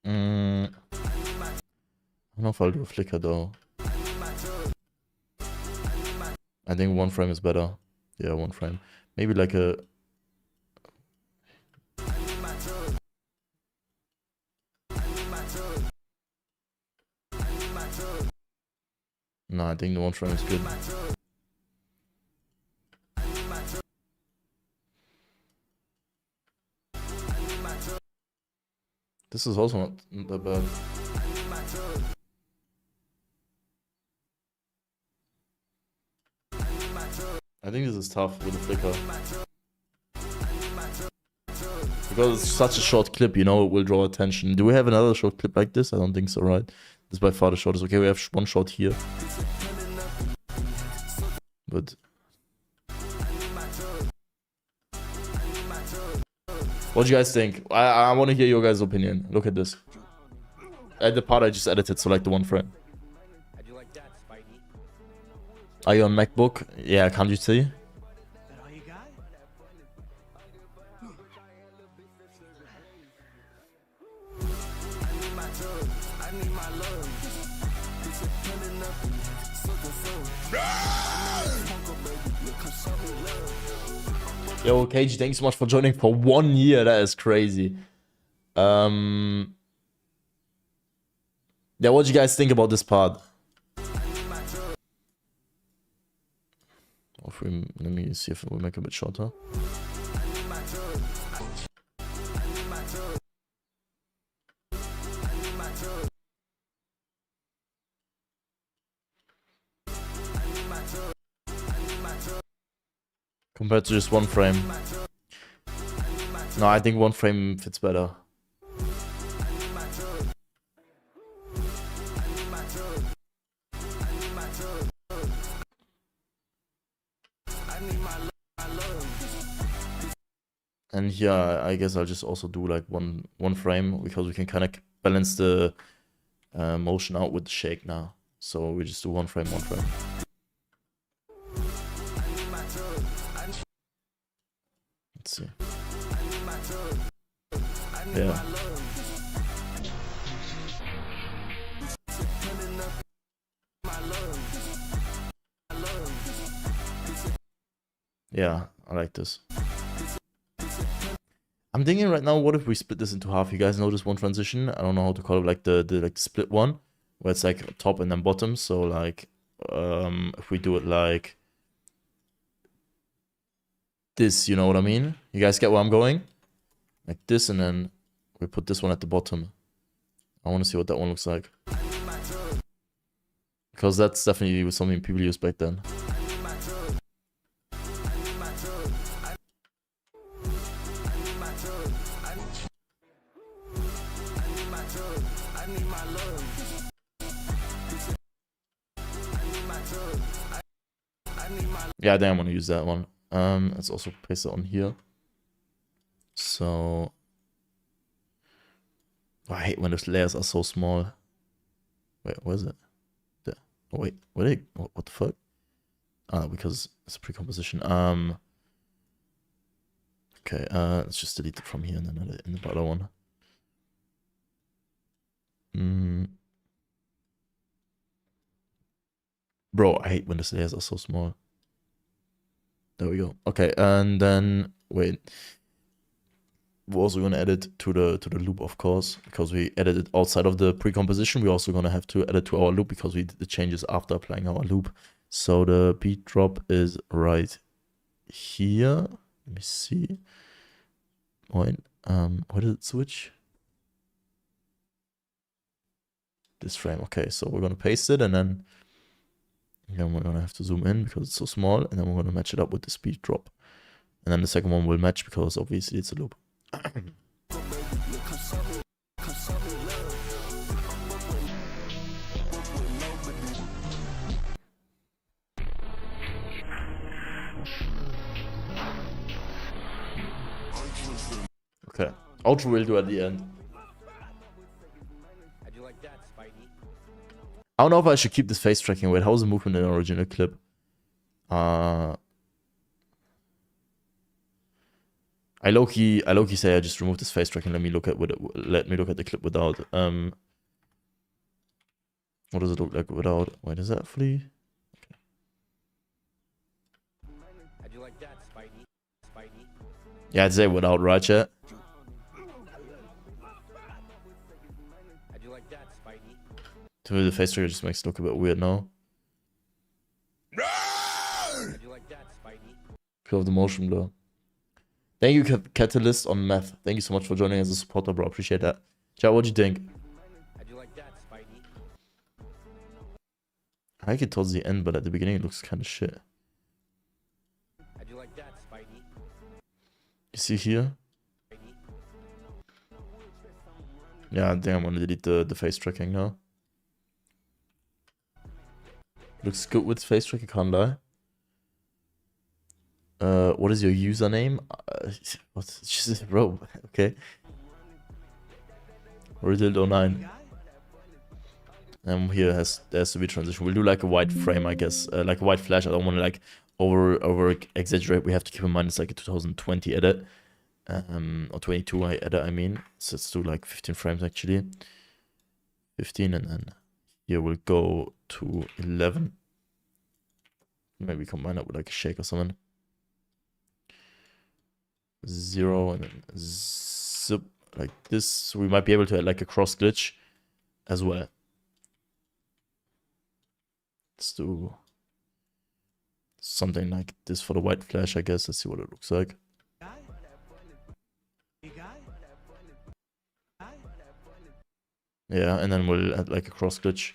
I don't know if I'll do a flicker though. I think 1 frame is better. Yeah, 1 frame. Maybe like a... No, I think the 1 frame is good. This is also not that bad. I think this is tough with the flicker. Because it's such a short clip, you know, it will draw attention. Do we have another short clip like this? I don't think so, right? This is by far the shortest. Okay, we have 1 shot here. But... what do you guys think? I want to hear your guys' opinion. Look at this. The part I just edited, so like the 1 frame. How'd you like that, Spidey? Are you on MacBook? Yeah, can't you see? That all you got? Yo, KG, thanks so much for joining for 1 year. That is crazy. Yeah, what do you guys think about this part? Let me see if it will make it a bit shorter. compared to just one frame. No, I think one frame fits better. And here, I guess I'll just also do like one frame because we can kind of balance the motion out with the shake now. So we just do one frame, one frame. Let's see. Yeah. Yeah, I like this. I'm thinking right now, what if we split this into half? You guys know this one transition? I don't know how to call it, like the split one, where it's like top and then bottom. So like, if we do it like this, you know what I mean? You guys get where I'm going? Like this, and then we put this one at the bottom. I want to see what that one looks like. Because that's definitely something people used back then. Yeah, I think I'm gonna use that one. Let's also paste it on here. So I hate when those layers are so small. Wait, where is it? There. Oh wait, what the fuck? Ah, because it's a pre-composition. Okay, let's just delete it from here and then edit it in the other one. Bro, I hate when the layers are so small. There we go. Okay, and then wait. We're also gonna edit to the loop, of course, because we edited outside of the pre-composition. We're also gonna have to edit to our loop because we did the changes after applying our loop. So the beat drop is right here. Let me see. Wait, where did it switch? This frame. Okay, so we're gonna paste it and then we're gonna have to zoom in because it's so small, and then we're gonna match it up with the speed drop. And then the second one will match because obviously it's a loop. Okay, outro we'll do at the end. How'd you like that, Spidey? I don't know if I should keep this face tracking. Wait, how's the movement in the original clip? I low-key say I just remove this face tracking. Let me look at the clip without. What does it look like without? Wait, is that fully? Okay. How'd you like that, Spidey? Spidey? Yeah, I'd say without, right, chat? How'd you like that, Spidey? To me, the face trigger just makes it look a bit weird now. How'd you like that, Spidey? Because of the motion blur. Thank you, Catalyst on Meth. Thank you so much for joining as a supporter, bro. Appreciate that. Chat, what'd you think? How'd you like that, Spidey? I like it towards the end, but at the beginning it looks kind of shit. How'd you like that, Spidey? You see here? Spidey? Yeah, I think I'm gonna delete the face tracking now. Looks good with face tracking, can't lie. What is your username? What's just bro? Okay. Riddle09. Here there's to be transition. We'll do like a white frame, I guess, like a white flash. I don't want to like over exaggerate. We have to keep in mind it's like a 2020 edit, or 22 edit. I mean, so let's do like 15 frames actually. 15, and then here we'll go to 11. Maybe combine that with like a shake or something. 0 and then zip like this. We might be able to add like a cross glitch as well. Let's do something like this for the white flash, I guess. Let's see what it looks like. Yeah, and then we'll add like a cross glitch.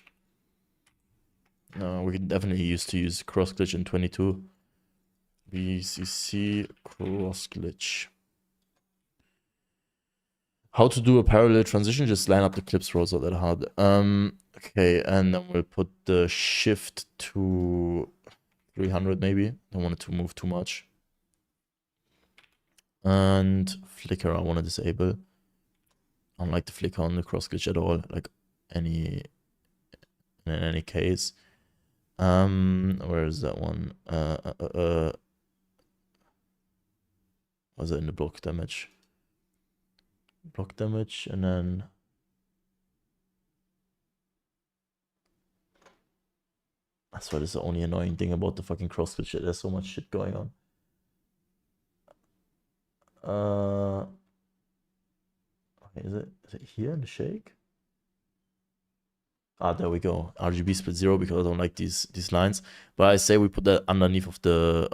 We can definitely use cross glitch in 22. VCC cross glitch. How to do a parallel transition? Just line up the clips, bro. It's not that hard. Okay, and then we'll put the shift to 300 maybe. Don't want it to move too much. And flicker, I want to disable. I don't like the flicker on the cross glitch at all. Like in any case. Where is that one? Was it in the block damage? Block damage, and then that's what is the only annoying thing about the fucking cross glitch. There's so much shit going on. Okay, is it here in the shake? Ah, there we go. RGB split 0 because I don't like these lines. But I say we put that underneath of the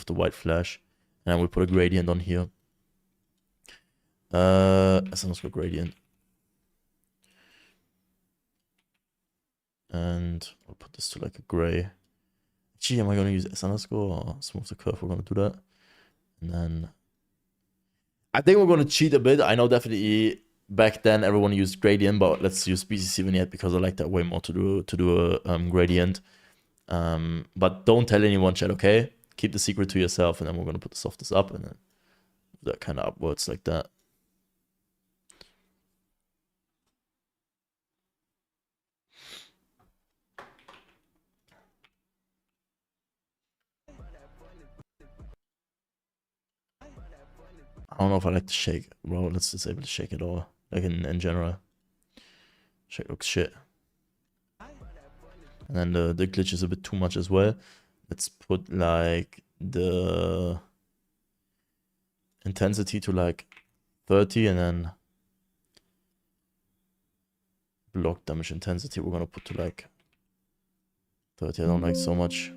white flash, and then we put a gradient on here. S__ gradient. And we'll put this to like a gray. Gee, am I gonna use S_ or smooth the curve? We're gonna do that. And then I think we're gonna cheat a bit. I know definitely back then everyone used gradient, but let's use BCC vignette because I like that way more to do a gradient. But don't tell anyone, chat, okay? Keep the secret to yourself, and then we're gonna put the softness up and then that kind of upwards like that. I don't know if I like the shake, bro. Let's disable the shake at all. Like in general. Shake looks shit. And then the glitch is a bit too much as well. Let's put like the intensity to like 30 and then block damage intensity we're gonna put to like 30. I don't like so much.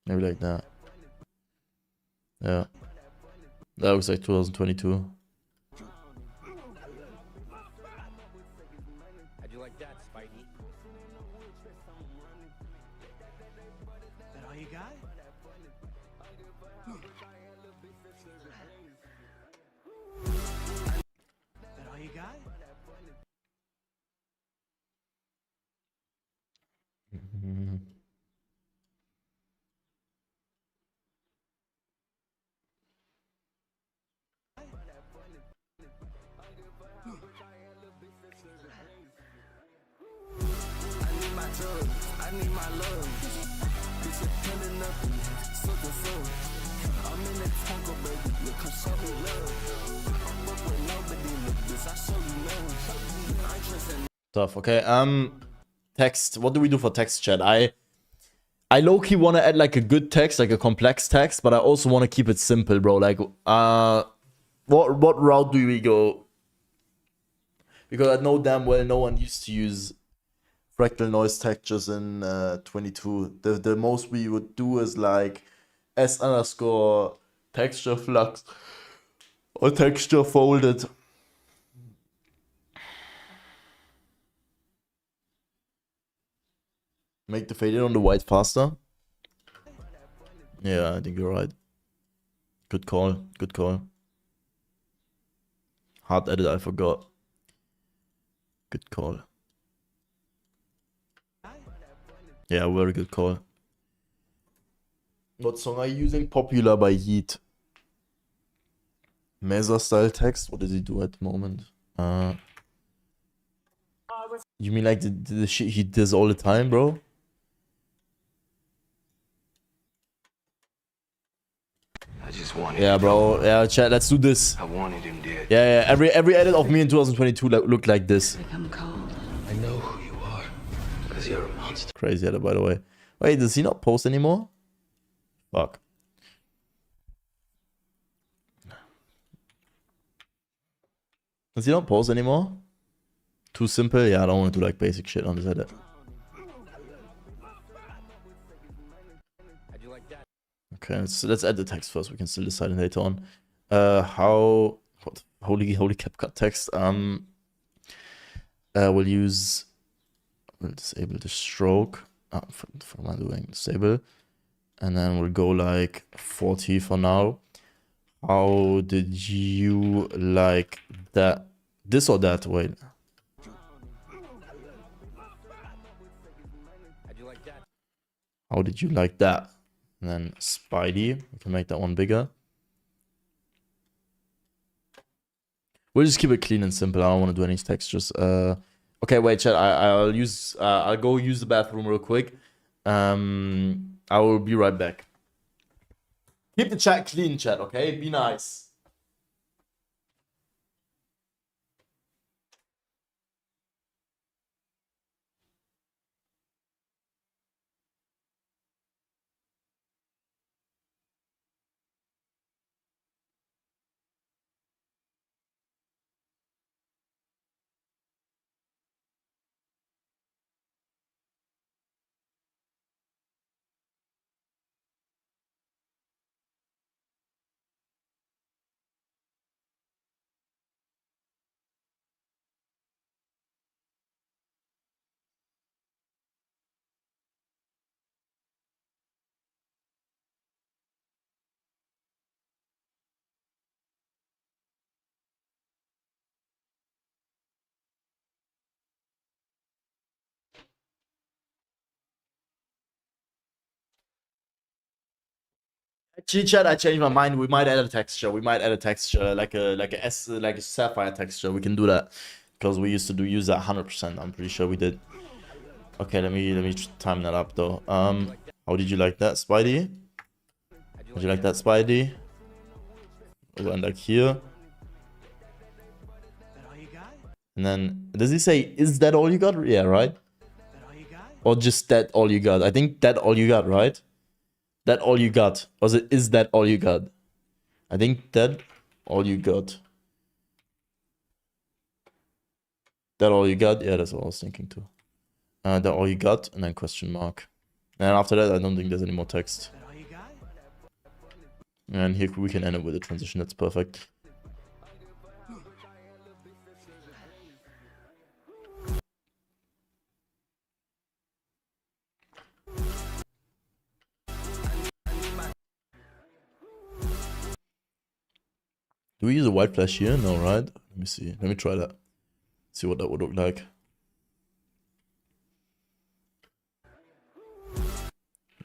Maybe like that. Yeah. That looks like 2022. How'd you like that, Spidey? That all you got? That all you got? Tough. Okay. Text. What do we do for text, chat? I low-key want to add like a good text, like a complex text, but I also want to keep it simple, bro. Like, what route do we go? Because I know damn well no one used to use fractal noise textures in 22. The most we would do is like S_ texture flux or texture folded. Make the fade in on the white faster. Yeah, I think you're right. Good call. Good call. Hard edit, I forgot. Good call. Yeah, very good call. What song are you using? Popular by Yeet. Mesa style text. What does he do at the moment? You mean like the shit he does all the time, bro? I just wanted. Yeah, bro. Yeah, chat. Let's do this. I wanted him dead. Yeah. Every edit of me in 2022 looked like this. I know who you are. Because you're a monster. Crazy edit, by the way. Wait, does he not post anymore? Fuck. Does he not post anymore? Too simple? Yeah, I don't want to do like basic shit on this edit. How'd you like that? Okay, let's add the text first. We can still decide it later on. Holy capcut text. We'll disable the stroke. what am I doing? Disable. And then we'll go like 40 for now. How did you like that? This or that? Wait. How'd you like that? How did you like that? And then Spidey. We can make that one bigger. We'll just keep it clean and simple. I don't want to do any textures. Okay, wait, chat. I'll go use the bathroom real quick. I will be right back. Keep the chat clean, chat, okay? Be nice. Actually, chat, I changed my mind. We might add a texture. We might add a texture like a sapphire texture. We can do that because we used to use that 100%. I'm pretty sure we did. Okay, let me time that up though. How did you like that, Spidey? Did you like that, Spidey? We'll end like here. That all you got? And then does he say, "Is that all you got?" Yeah, right. That all you got? Or just that all you got? I think that all you got, right? That all you got. Or is that all you got? I think that all you got. That all you got? Yeah, that's what I was thinking too. That all you got, and then question mark. And after that, I don't think there's any more text. That all you got? And here we can end it with a transition. That's perfect. Do we use a white flash here? No, right? Let me see. Let me try that. See what that would look like.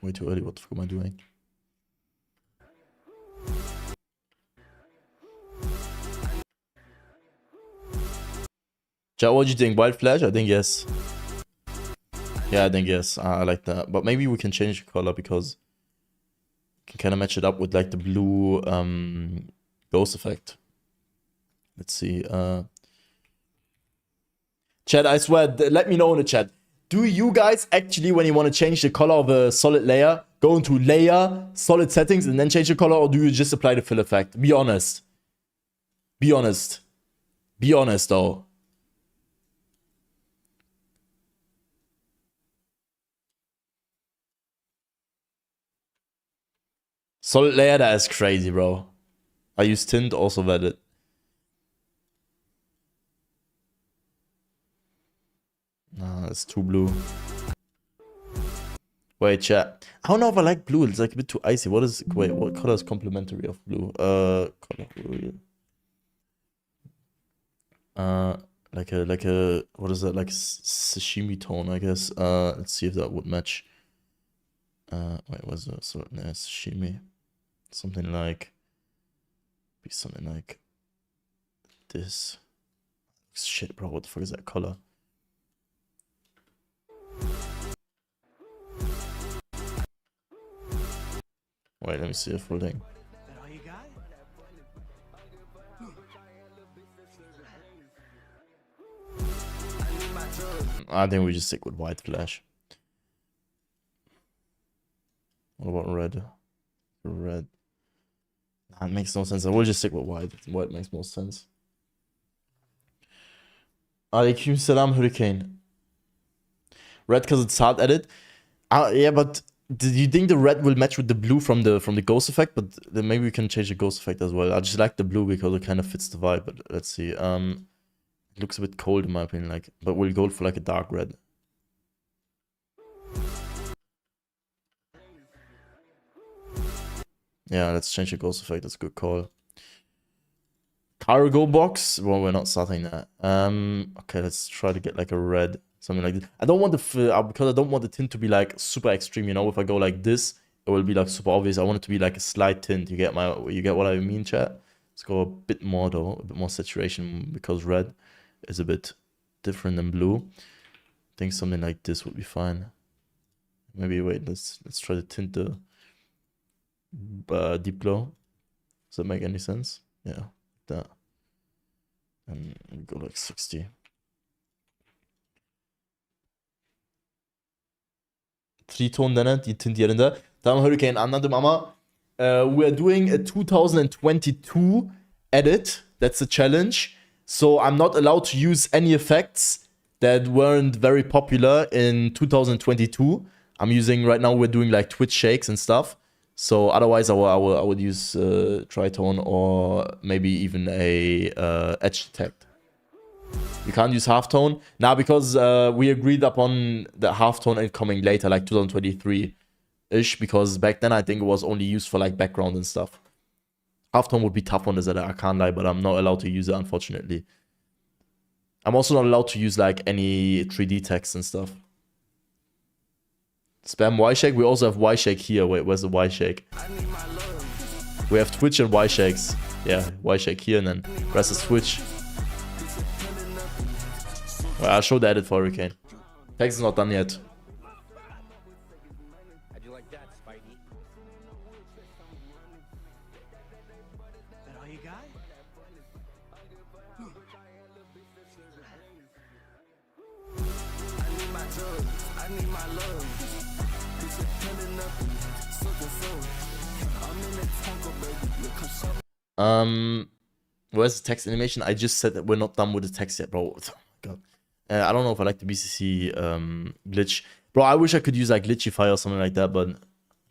Way too early. What the fuck am I doing? Chat, what do you think? White flash? I think yes. Yeah, I think yes. I like that. But maybe we can change the color because we can kind of match it up with like the blue ghost effect. Let's see. Chat, I swear, let me know in the chat. Do you guys actually, when you want to change the color of a solid layer, go into layer, solid settings, and then change the color, or do you just apply the fill effect? Be honest. Be honest. Be honest, though. Solid layer, that is crazy, bro. I use tint, also vetted. Nah, it's too blue. Wait, chat. I don't know if I like blue. It's like a bit too icy. What is... Wait, what color is complementary of blue? Color wheel. Like a... What is that? Like sashimi tone, I guess. Let's see if that would match. Wait, what's that? So, no, sashimi. Something like... Be something like... This. Shit, bro. What the fuck is that color? Wait, let me see a full thing. That all you got? I think we just stick with white flash. What about red? Red. Nah, it makes no sense. I will just stick with white. White makes more sense. Alaikum salam, Hurricane. Red because it's hard edit. Yeah, but do you think the red will match with the blue from the ghost effect? But then maybe we can change the ghost effect as well. I just like the blue because it kind of fits the vibe. But let's see. It looks a bit cold in my opinion. Like, but we'll go for like a dark red. Yeah, let's change the ghost effect. That's a good call. Cargo box. Well, we're not starting that. Okay, let's try to get like a red, something like this. I don't want the because I don't want the tint to be like super extreme. You know, if I go like this, it will be like super obvious. I want it to be like a slight tint. You get what I mean, chat? Let's go a bit more though, a bit more saturation, because red is a bit different than blue. I think something like this would be fine. Maybe wait, let's try to tint the deep glow. Does that make any sense? Yeah, that. And go like 60. 3-tone dene, die tint yerinde. Tamam Hurricane, anladım ama we are doing a 2022 edit. That's a challenge. So I'm not allowed to use any effects that weren't very popular in 2022. I'm using right now, we're doing like Twitch shakes and stuff. So otherwise I would use tritone or maybe even a edge detect. You can't use halftone now because we agreed upon the halftone coming later, like 2023-ish, because back then I think it was only used for like background and stuff. Halftone would be tough on this, I can't lie, but I'm not allowed to use it, unfortunately. I'm also not allowed to use like any 3D text and stuff. Spam Y-Shake. We also have Y-Shake here. Wait, where's the Y-Shake? We have Twitch and Y-Shakes. Yeah, Y-Shake here and then rest is Twitch. Well, I'll show the edit for Hurricane. Text is not done yet. How'd you like that, Spidey? That all you got? Where's the text animation? I just said that we're not done with the text yet, bro. Oh my god. I don't know if I like the BCC glitch. Bro, I wish I could use like glitchify or something like that, but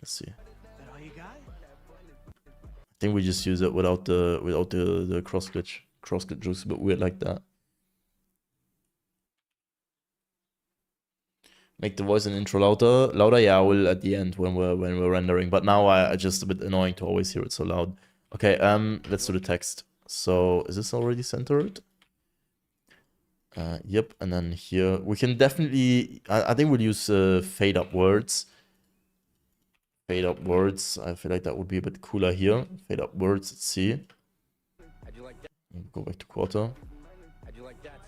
let's see. That all you got? I think we just use it without the cross glitch. Cross glitch looks a bit weird like that. Make the voice and intro louder. Yeah, I will at the end when we're rendering. But now I just a bit annoying to always hear it so loud. Okay, let's do the text. So is this already centered? Yep, and then here we can definitely. I think we'll use fade up words. Fade up words. I feel like that would be a bit cooler here. Fade up words. Let's see. How'd you like that? Go back to quarter. How'd you like that?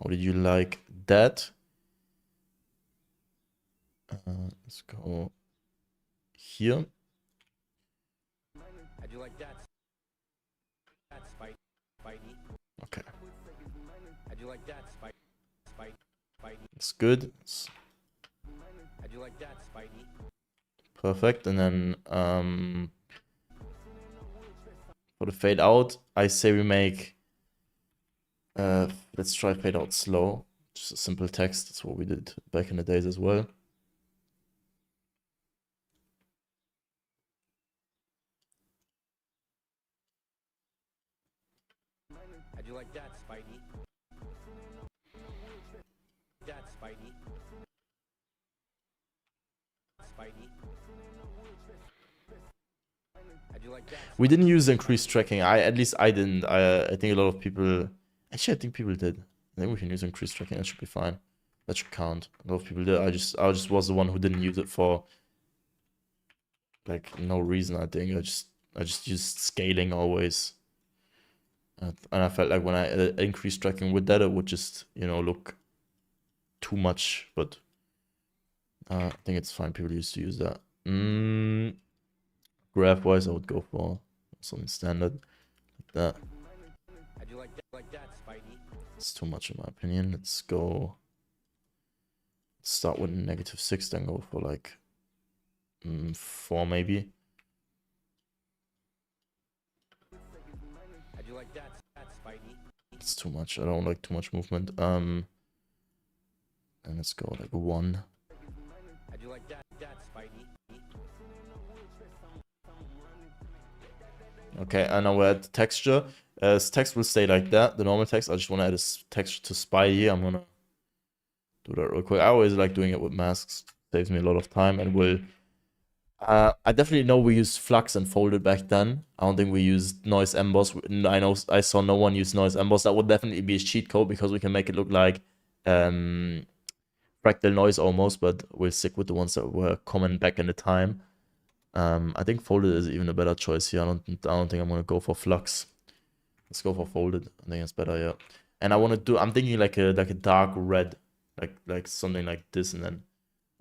How did you like that? Let's go here. How'd you like that? That Spidey. Okay, How'd you like that, Spidey? that's good. How'd you like that, Spidey? Perfect. And then for the fade out, I say we make let's try fade out slow. Just a simple text. That's what we did back in the days as well. How'd you like that, Spidey? That Spidey. Spidey. How'd you like that? We didn't use increased tracking. At least I didn't. I think a lot of people. Actually, I think people did. I think we can use increased tracking. That should be fine. That should count. A lot of people did. I just was the one who didn't use it for like no reason. I think I just used scaling always. And I felt like when I increased tracking with that, it would just, you know, look too much. But I think it's fine. People used to use that. Graph wise, I would go for something standard like that. How'd you like that, Spidey? It's too much in my opinion. Let's go. Start with -6, then go for like 4 maybe. How'd you like that, Spidey? It's too much. I don't like too much movement. And let's go like 1. How'd you like that, Spidey? Okay, and now we're at texture. Text will stay like that, the normal text. I just want to add a texture to Spidey. I'm gonna do that real quick. I always like doing it with masks. Saves me a lot of time and will I definitely know we used flux and folded back then. I don't think we used noise emboss. I saw no one use noise emboss. That would definitely be a cheat code because we can make it look like fractal noise almost, but we'll stick with the ones that were common back in the time. I think folded is even a better choice here. I don't think I'm gonna go for flux. Let's go for folded. I think it's better, yeah. And I want to do. I'm thinking like a dark red, like something like this, and then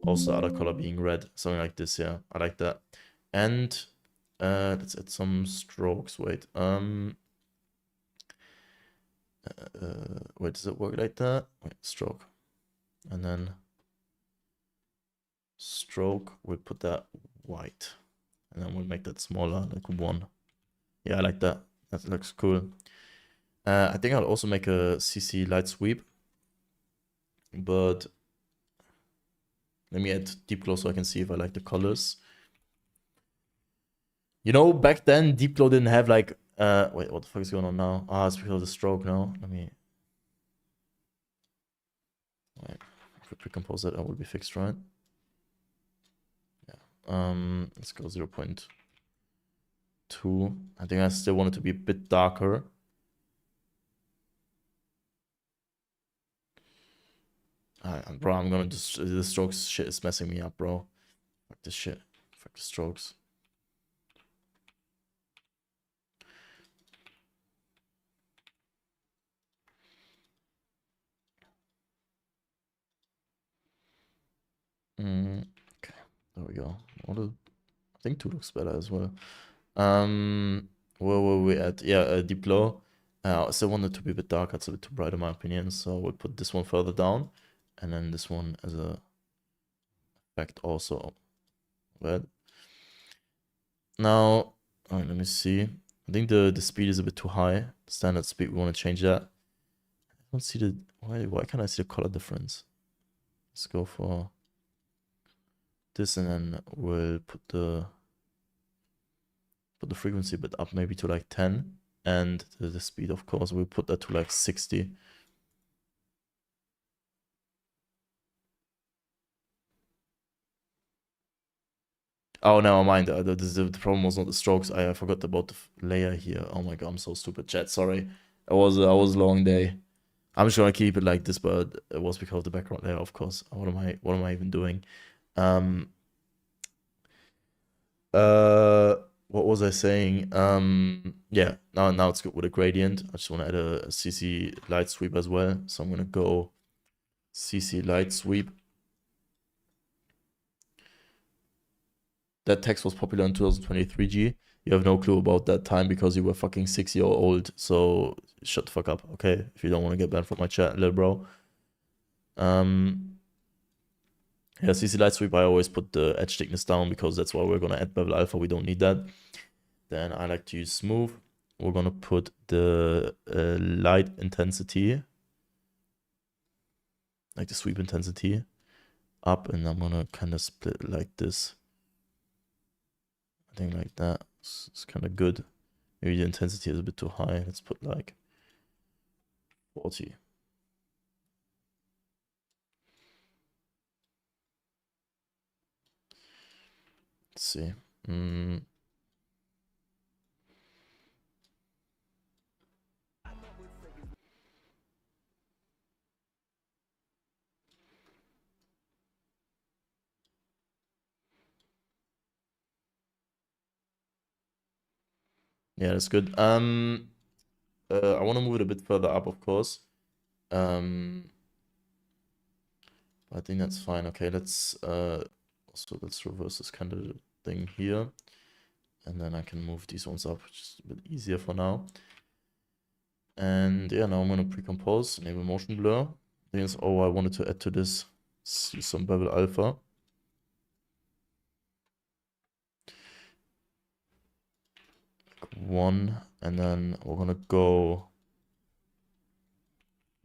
also the other color being red, something like this. Yeah, I like that. And let's add some strokes. Wait, wait, does it work like that? Wait, stroke, and then stroke. We'll put that white, and then we'll make that smaller, like 1. Yeah, I like that. That looks cool. I think I'll also make a CC light sweep, but let me add deep glow so I can see if I like the colors. You know, back then deep glow didn't have like wait, what the fuck is going on now? Ah, it's because of the stroke now. Let me wait. If we pre-compose that, will be fixed, right? Yeah. Let's go 0.2. I think I still want it to be a bit darker. Bro, I'm gonna just the strokes shit is messing me up, bro. Fuck this shit. Fuck the strokes. Okay, there we go. I think 2 looks better as well. Where were we at? Yeah, deep glow. I still want it to be a bit darker. It's a bit too bright in my opinion. So we'll put this one further down, and then this one as a effect also red. Now, all right, let me see. I think the speed is a bit too high. Standard speed. We want to change that. I don't see the why can't I see the color difference? Let's go for this, and then we'll put the frequency a bit up, maybe to like 10, and the speed, of course, we'll put that to like 60. Oh, never mind. The problem was not the strokes. I forgot about the layer here. Oh my god, I'm so stupid. Chat, sorry. It was a long day. I'm just gonna keep it like this, but it was because of the background layer, of course. What am I even doing? What was I saying? Yeah, now it's good with a gradient. I just want to add a CC light sweep as well. So I'm gonna go CC light sweep. That text was popular in 2023, G. You have no clue about that time because you were fucking 6-year-old. So shut the fuck up, okay? If you don't want to get banned from my chat, little bro. Yeah, CC light sweep, I always put the edge thickness down because that's why we're gonna add bevel alpha. We don't need that. Then I like to use smooth. We're gonna put the light intensity, like the sweep intensity, up, and I'm gonna kind of split it like this. I think like that. It's kind of good. Maybe the intensity is a bit too high. Let's put like 40. Let's see. Yeah, that's good. I want to move it a bit further up, of course. I think that's fine. Okay, let's reverse this kind of thing here, and then I can move these ones up, which is a bit easier for now. And yeah, now I'm gonna pre-compose, enable motion blur. I think all I wanted to add to this is some bevel alpha. One, and then we're gonna go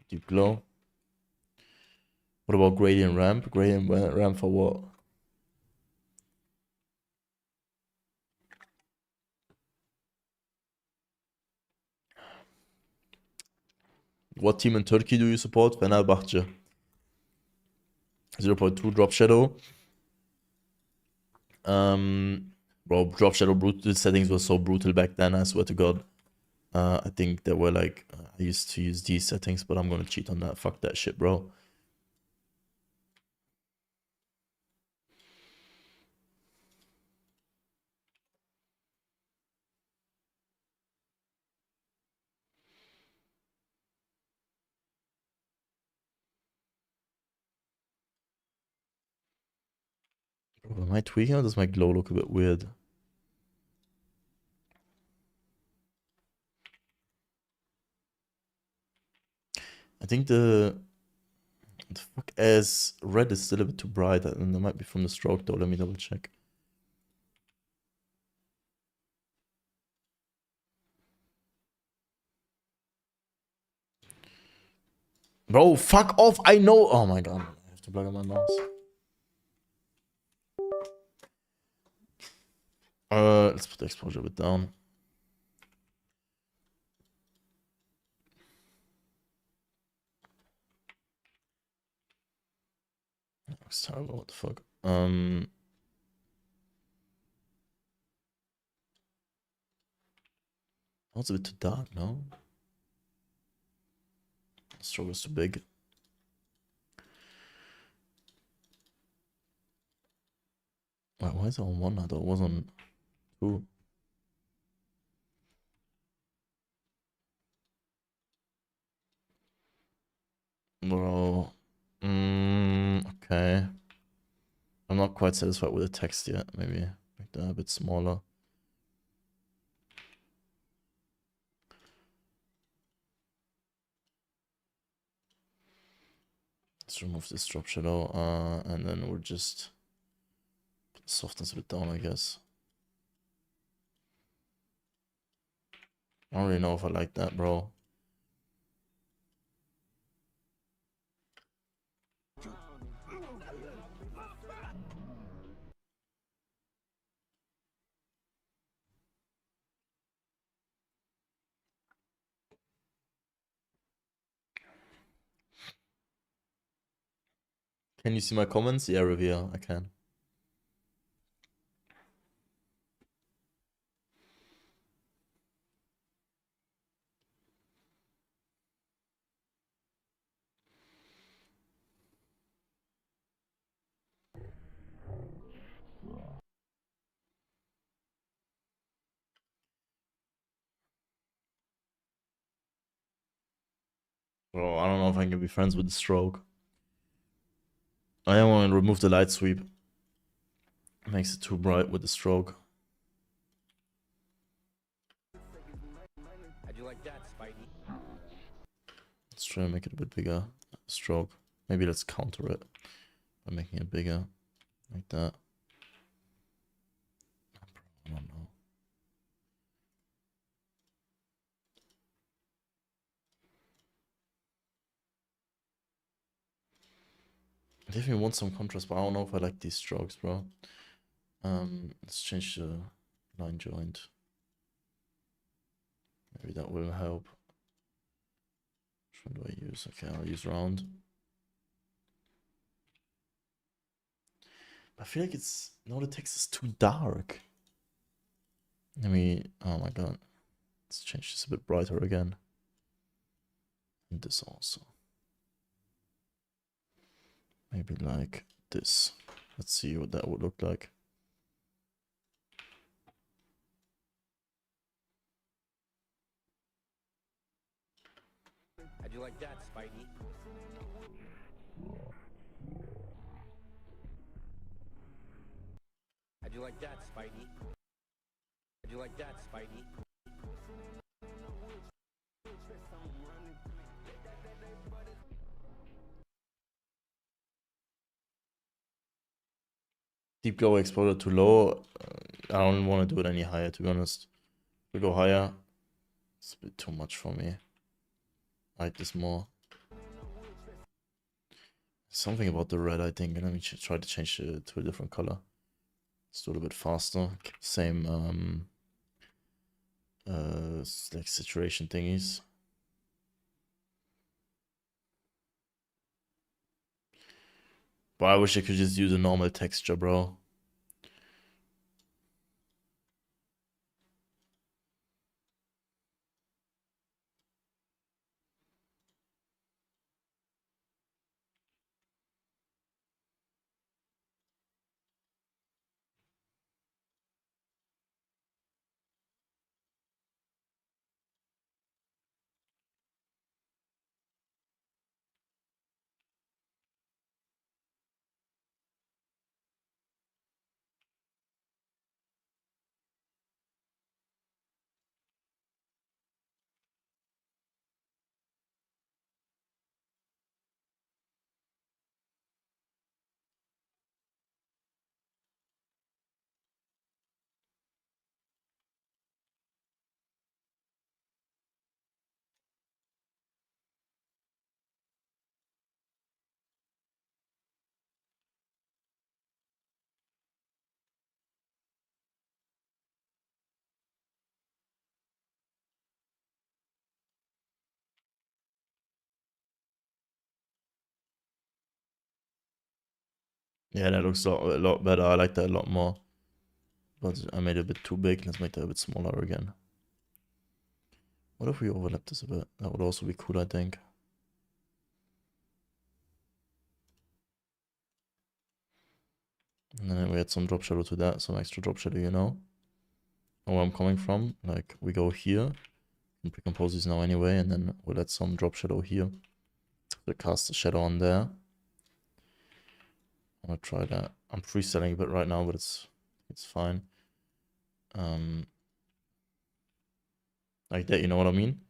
deep glow. What about gradient ramp? Gradient ramp for what? What team in Turkey do you support? Fenerbahce. 0.2 drop shadow. Bro, drop shadow brutal settings were so brutal back then, I swear to God. I think they were like, I used to use these settings, but I'm gonna cheat on that. Fuck that shit, bro. Bro, am I tweaking or does my glow look a bit weird? I think the fuck as red is still a bit too bright, and that might be from the stroke though. Let me double check. Bro, fuck off! I know. Oh my god, I have to plug in my mouse. Let's put the exposure a bit down. That looks terrible. What the fuck? Oh, it's a bit too dark, no? The stroke is too big. Wait, why is it on one? I thought it was on two. Bro. Okay. I'm not quite satisfied with the text yet. Maybe make that a bit smaller. Let's remove this drop shadow, and then we'll just put the softness a bit down, I guess. I don't really know if I like that, bro. Can you see my comments? Yeah, Revere, I can. Bro, I don't know if I can be friends with the stroke. I want to remove the light sweep. It makes it too bright with the stroke. How'd you like that, Spidey? Let's try to make it a bit bigger. Stroke. Maybe let's counter it by making it bigger. Like that. I don't know. I definitely want some contrast, but I don't know if I like these strokes, bro. Let's change the line joint. Maybe that will help. Which one do I use? Okay, I'll use round. I feel like it's... No, the text is too dark. Let me... Oh my god. Let's change this a bit brighter again. And this also. Maybe like this. Let's see what that would look like. How'd you like that, Spidey? How'd you like that, Spidey? How'd you like that, Spidey? Deep glow exposure too low. I don't want to do it any higher, to be honest. If we go higher, it's a bit too much for me. I like this more. Something about the red, I think. Let me try to change it to a different color. Let's do it a bit faster. Keep the same like saturation thingies. But I wish I could just use a normal texture, bro. Yeah, that looks a lot better. I like that a lot more. But I made it a bit too big. Let's make that a bit smaller again. What if we overlap this a bit? That would also be cool, I think. And then we add some drop shadow to that, some extra drop shadow, you know. And where I'm coming from, like we go here, and pre-compose these now anyway, and then we'll add some drop shadow here. We'll cast the shadow on there. I'm gonna try that. I'm freestyling a bit right now, but it's fine. Like that, you know what I mean?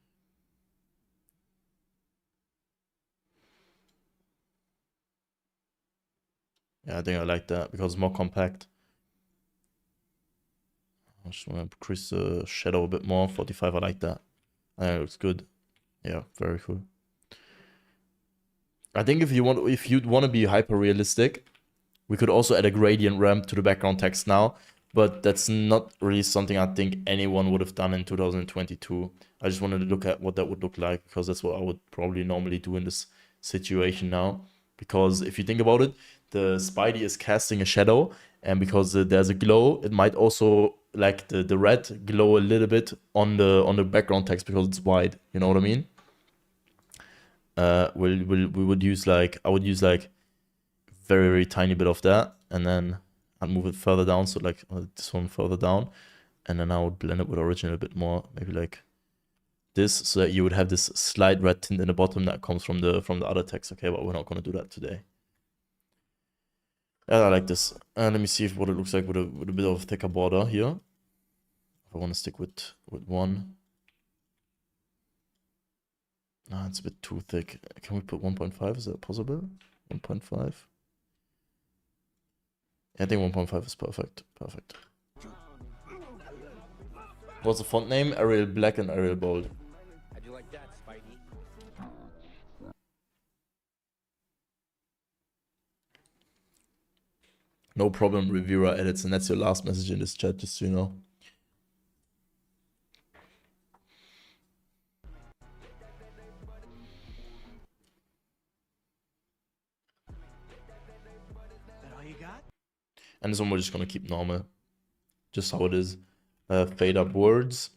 Yeah, I think I like that because it's more compact. I just want to increase the shadow a bit more. 45, I like that. I think it looks good. Yeah, very cool. I think if you'd want to be hyper realistic, we could also add a gradient ramp to the background text now, but that's not really something I think anyone would have done in 2022. I just wanted to look at what that would look like because that's what I would probably normally do in this situation now. Because if you think about it, the Spidey is casting a shadow, and because there's a glow, it might also, like the red, glow a little bit on the background text because it's white. You know what I mean? We would use like, I would use like very, very tiny bit of that, and then I'd move it further down, so like this one further down, and then I would blend it with original a bit more, maybe like this, so that you would have this slight red tint in the bottom that comes from the other text. Okay, but we're not going to do that today. I like this. Let me see what it looks like with a bit of a thicker border here. If I want to stick with one. Nah, it's a bit too thick. Can we put 1.5? Is that possible? 1.5? I think 1.5 is perfect. Perfect. What's the font name? Arial Black and Arial Bold. How'd you like that, Spidey? No problem, reviewer edits, and that's your last message in this chat, just so you know. That all you got? And this one we're just gonna keep normal, just how it is. Fade up words.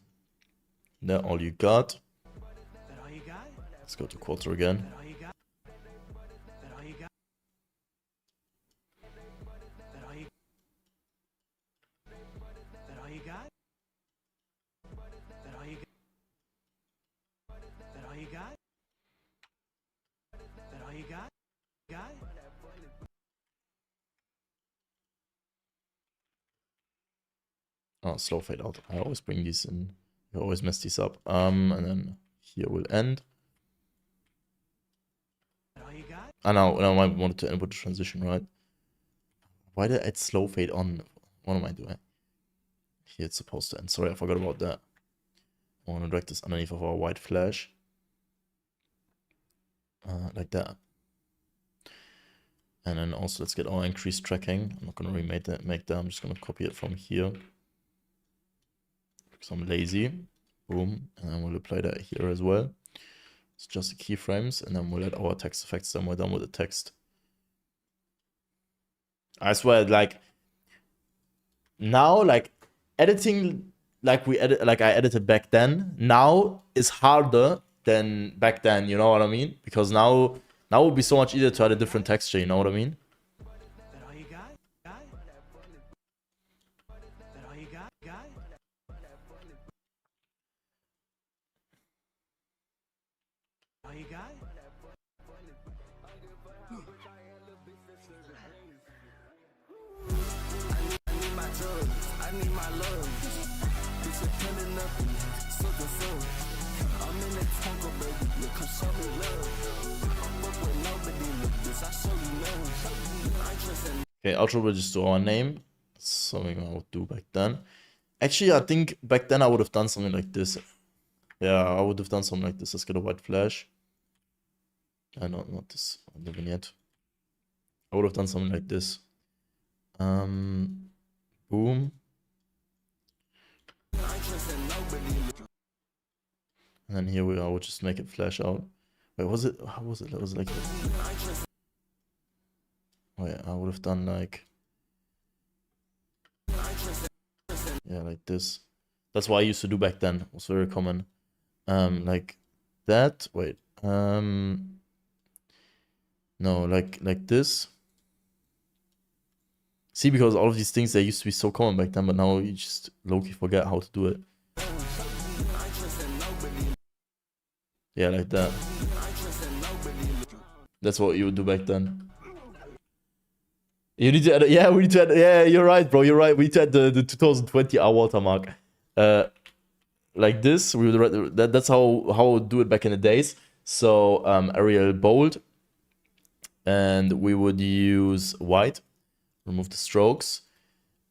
That all you got. That all you got? Let's go to quarter again. That all you got? That all you got? That all you That all you got? That all you got? That all you got? That all you got? Got? Oh, slow fade out. I always bring these in. I always mess these up. And then here will end. That all you got? Now I wanted to input the transition, right? Why did I add slow fade on? What am I doing? Here it's supposed to end. Sorry, I forgot about that. I want to drag this underneath of our white flash. Like that. And then also let's get our increased tracking. I'm not going to remake that. I'm just going to copy it from here. Because I'm lazy. Boom. And then we'll apply that here as well. It's just the keyframes. And then we'll add our text effects. Then we're done with the text. I swear, like, now, like, editing like I edited back then, now is harder than back then, you know what I mean? Because now it would be so much easier to add a different texture, you know what I mean? That all you got? Got? That all you got? Got? All you got? Okay, outro will just do our name. Something I would do back then. Actually, I think back then I would have done something like this. Yeah, I would have done something like this. Let's get a white flash. Not this, the vignette. I would have done something like this. Boom. And then here we are, we'll just make it flash out. Wait, was it? How was it? That was like this. Wait, I would have done like, yeah, like this. That's what I used to do back then. It was very common. Like that. Wait. No, like this. See, because all of these things, they used to be so common back then, but now you just low-key forget how to do it. Yeah, like that. That's what you would do back then. You need to add, yeah, we need to add, yeah, you're right, bro, you're right. We need to add the 2020 hour watermark. Like this, we would, that's how I would do it back in the days. So, Arial bold. And we would use white. Remove the strokes.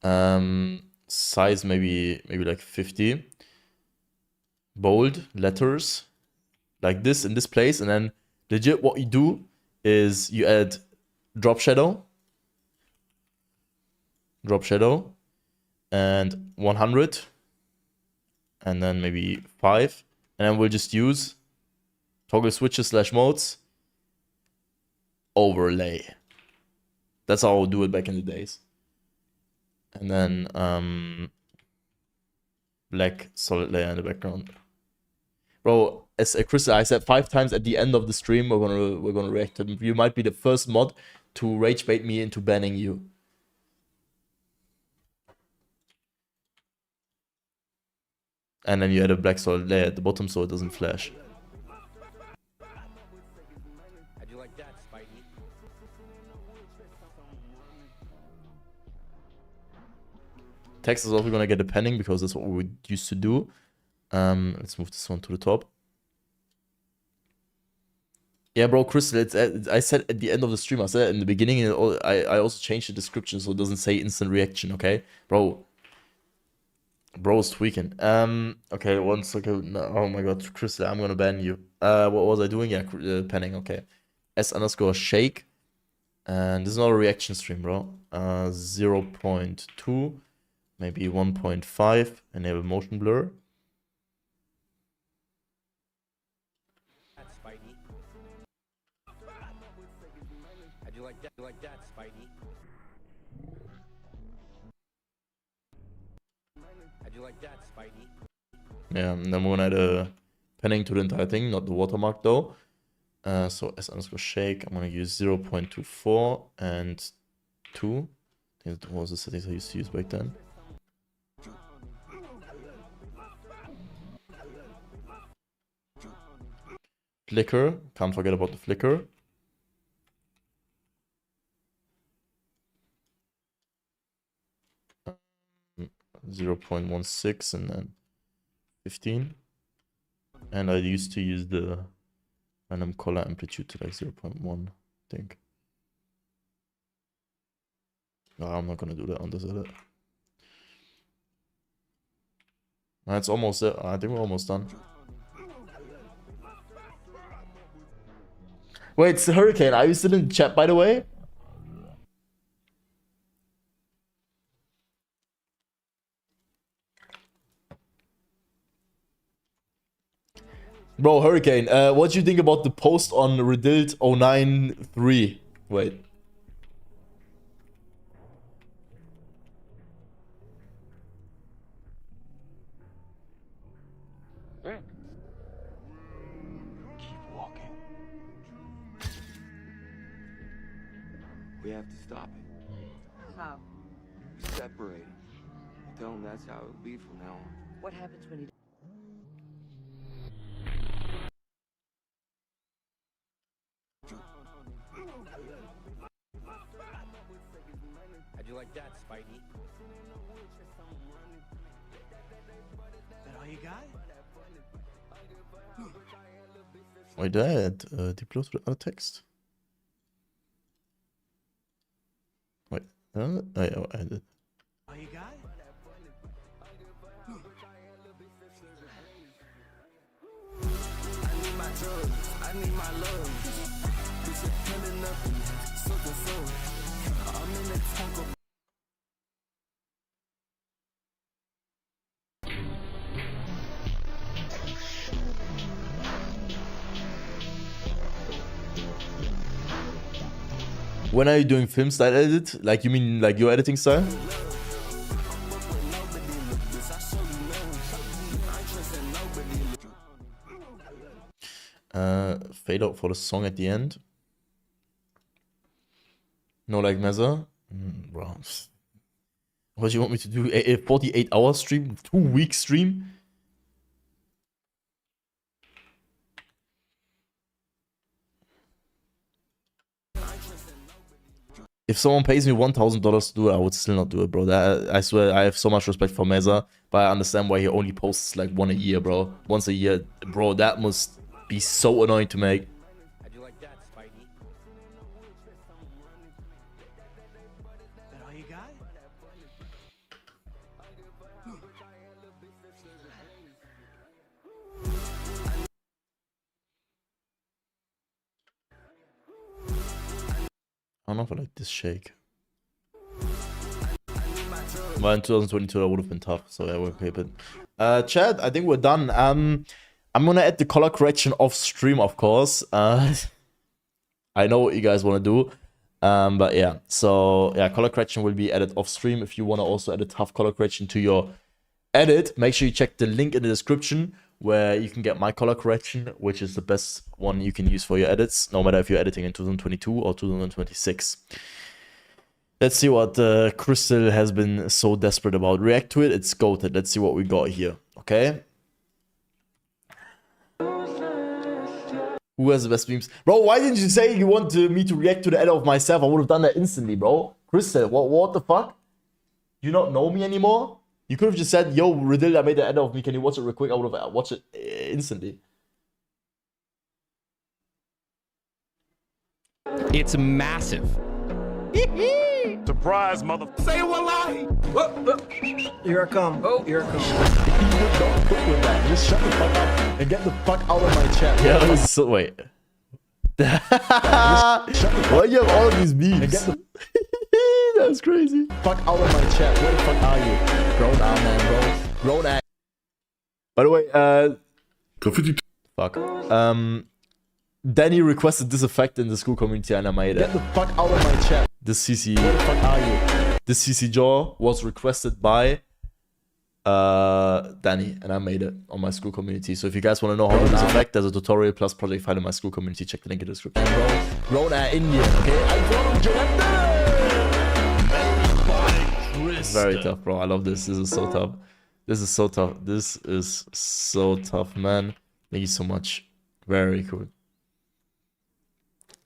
Size maybe like 50. Bold letters like this in this place, and then legit what you do is you add drop shadow, and 100, and then maybe 5, and then we'll just use toggle switches / modes overlay. That's how I would do it back in the days. And then black solid layer in the background. Bro, as Chris, I said 5 times at the end of the stream, we're gonna react to him. You might be the first mod to rage bait me into banning you. And then you add a black solid layer at the bottom so it doesn't flash. How'd you like that, Spidey? Text is also gonna get a panning because that's what we used to do. Let's move this one to the top. Yeah, bro, Crystal, I said at the end of the stream, I said in the beginning, I also changed the description so it doesn't say instant reaction, okay? Bro's tweaking. Okay, 1 second. No, oh my god, Crystal, I'm gonna ban you. What was I doing? Yeah, panning, okay. S_shake. And this is not a reaction stream, bro. 0.2, maybe 1.5, enable motion blur. How'd you like that? You like that, Spidey? How'd you like that, Spidey? Yeah, and then we're gonna add a panning to the entire thing, not the watermark though. So S_shake, I'm gonna use 0.24 and 2. I think that was the settings I used to use back then. Flicker, can't forget about the flicker. Uh, 0.16 and then 15. And I used to use the random color amplitude to like 0.1, I think. No, I'm not gonna do that on this edit. It's almost there. I think we're almost done. Wait, it's the Hurricane. Are you still in chat, by the way? Bro, Hurricane, what do you think about the post on Redilt 093? Wait. Keep walking. We have to stop it. How? We separate. Tell him that's how it'll be from now on. What happens when he... How'd you like that, Spidey? That all you got? Wait, did I add deep close to the other text? Wait, I added. All you got? I need my love. Bitch, you're pulling up. So I'm in the trunk of When are you doing film style edit? Like, you mean like your editing style? Fade out for the song at the end. No, like Meza? Bro. What do you want me to do? A 48-hour stream? 2-week stream? If someone pays me $1,000 to do it, I would still not do it, bro. That, I swear, I have so much respect for Meza, but I understand why he only posts like one a year, bro. Once a year, bro. That must be so annoying to make. How'd you like that, Spidey? That all you got? I don't know if I like this shake. Well, in 2022 that would have been tough, so yeah, we're okay. But chat, I think we're done. I'm gonna add the color correction off stream, of course. I know what you guys want to do, but yeah. So yeah, color correction will be added off stream. If you want to also add a tough color correction to your edit, make sure you check the link in the description where you can get my color correction, which is the best one you can use for your edits, no matter if you're editing in 2022 or 2026. Let's see what Crystal has been so desperate about. React to it, it's goated. Let's see what we got here, okay? Who has the best memes? Bro, why didn't you say you want me to react to the edit of myself? I would have done that instantly, bro. Crystal, what the fuck? You not know me anymore? You could have just said, yo, Riddle, I made an edit of me. Can you watch it real quick? I would have watched it instantly. It's massive. Surprise, mother. Say wallahi. Here I come. Oh, here I come. Don't cook with that. Just shut the fuck up and get the fuck out of my chat. Yeah, that was so. Wait. Why you have all of these memes? That's crazy. Fuck out of my chat. Where the fuck are you? Grown ass, man, bro. Grown ass. By the way, fuck. Danny requested this effect in the school community and I made it. Get the fuck out of my chat. This CC. Where the fuck are you? This CC jaw was requested by Danny and I made it on my school community. So if you guys want to know how to do this effect, there's a tutorial plus project file in my school community. Check the link in the description. Grown ass Indian, okay? I told you. Very tough, bro. I love this. This is so tough. This is so tough. This is so tough, man. Thank you so much. Very cool.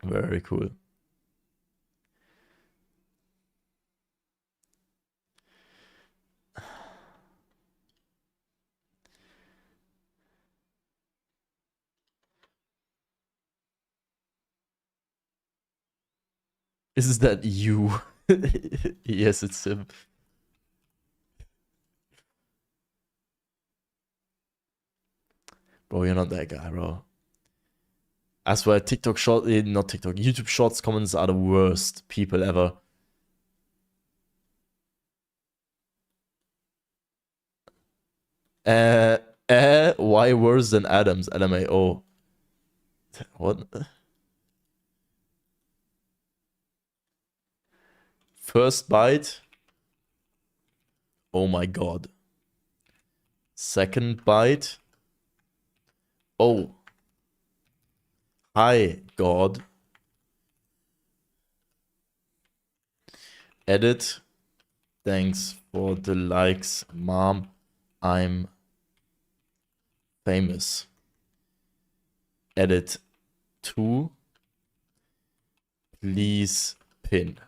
Very cool. Is that you? Yes, it's him. Bro, you're not that guy, bro. I swear, TikTok short, not TikTok, YouTube Shorts comments are the worst people ever. Why worse than Adams? LMAO. What? First bite. Oh my god. Second bite. Oh. Hi, God. Edit. Thanks for the likes, Mom. I'm famous. Edit 2. Please pin.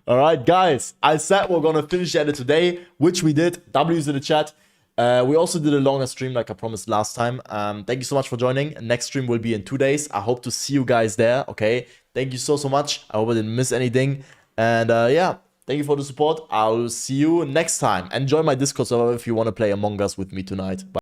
Alright, guys, I said we're gonna finish the edit today, which we did. W's in the chat. We also did a longer stream like I promised last time. Thank you so much for joining. Next stream will be in 2 days. I hope to see you guys there, okay? Thank you so much. I hope I didn't miss anything. And yeah, thank you for the support. I'll see you next time. Enjoy my Discord server if you want to play Among Us with me tonight. Bye.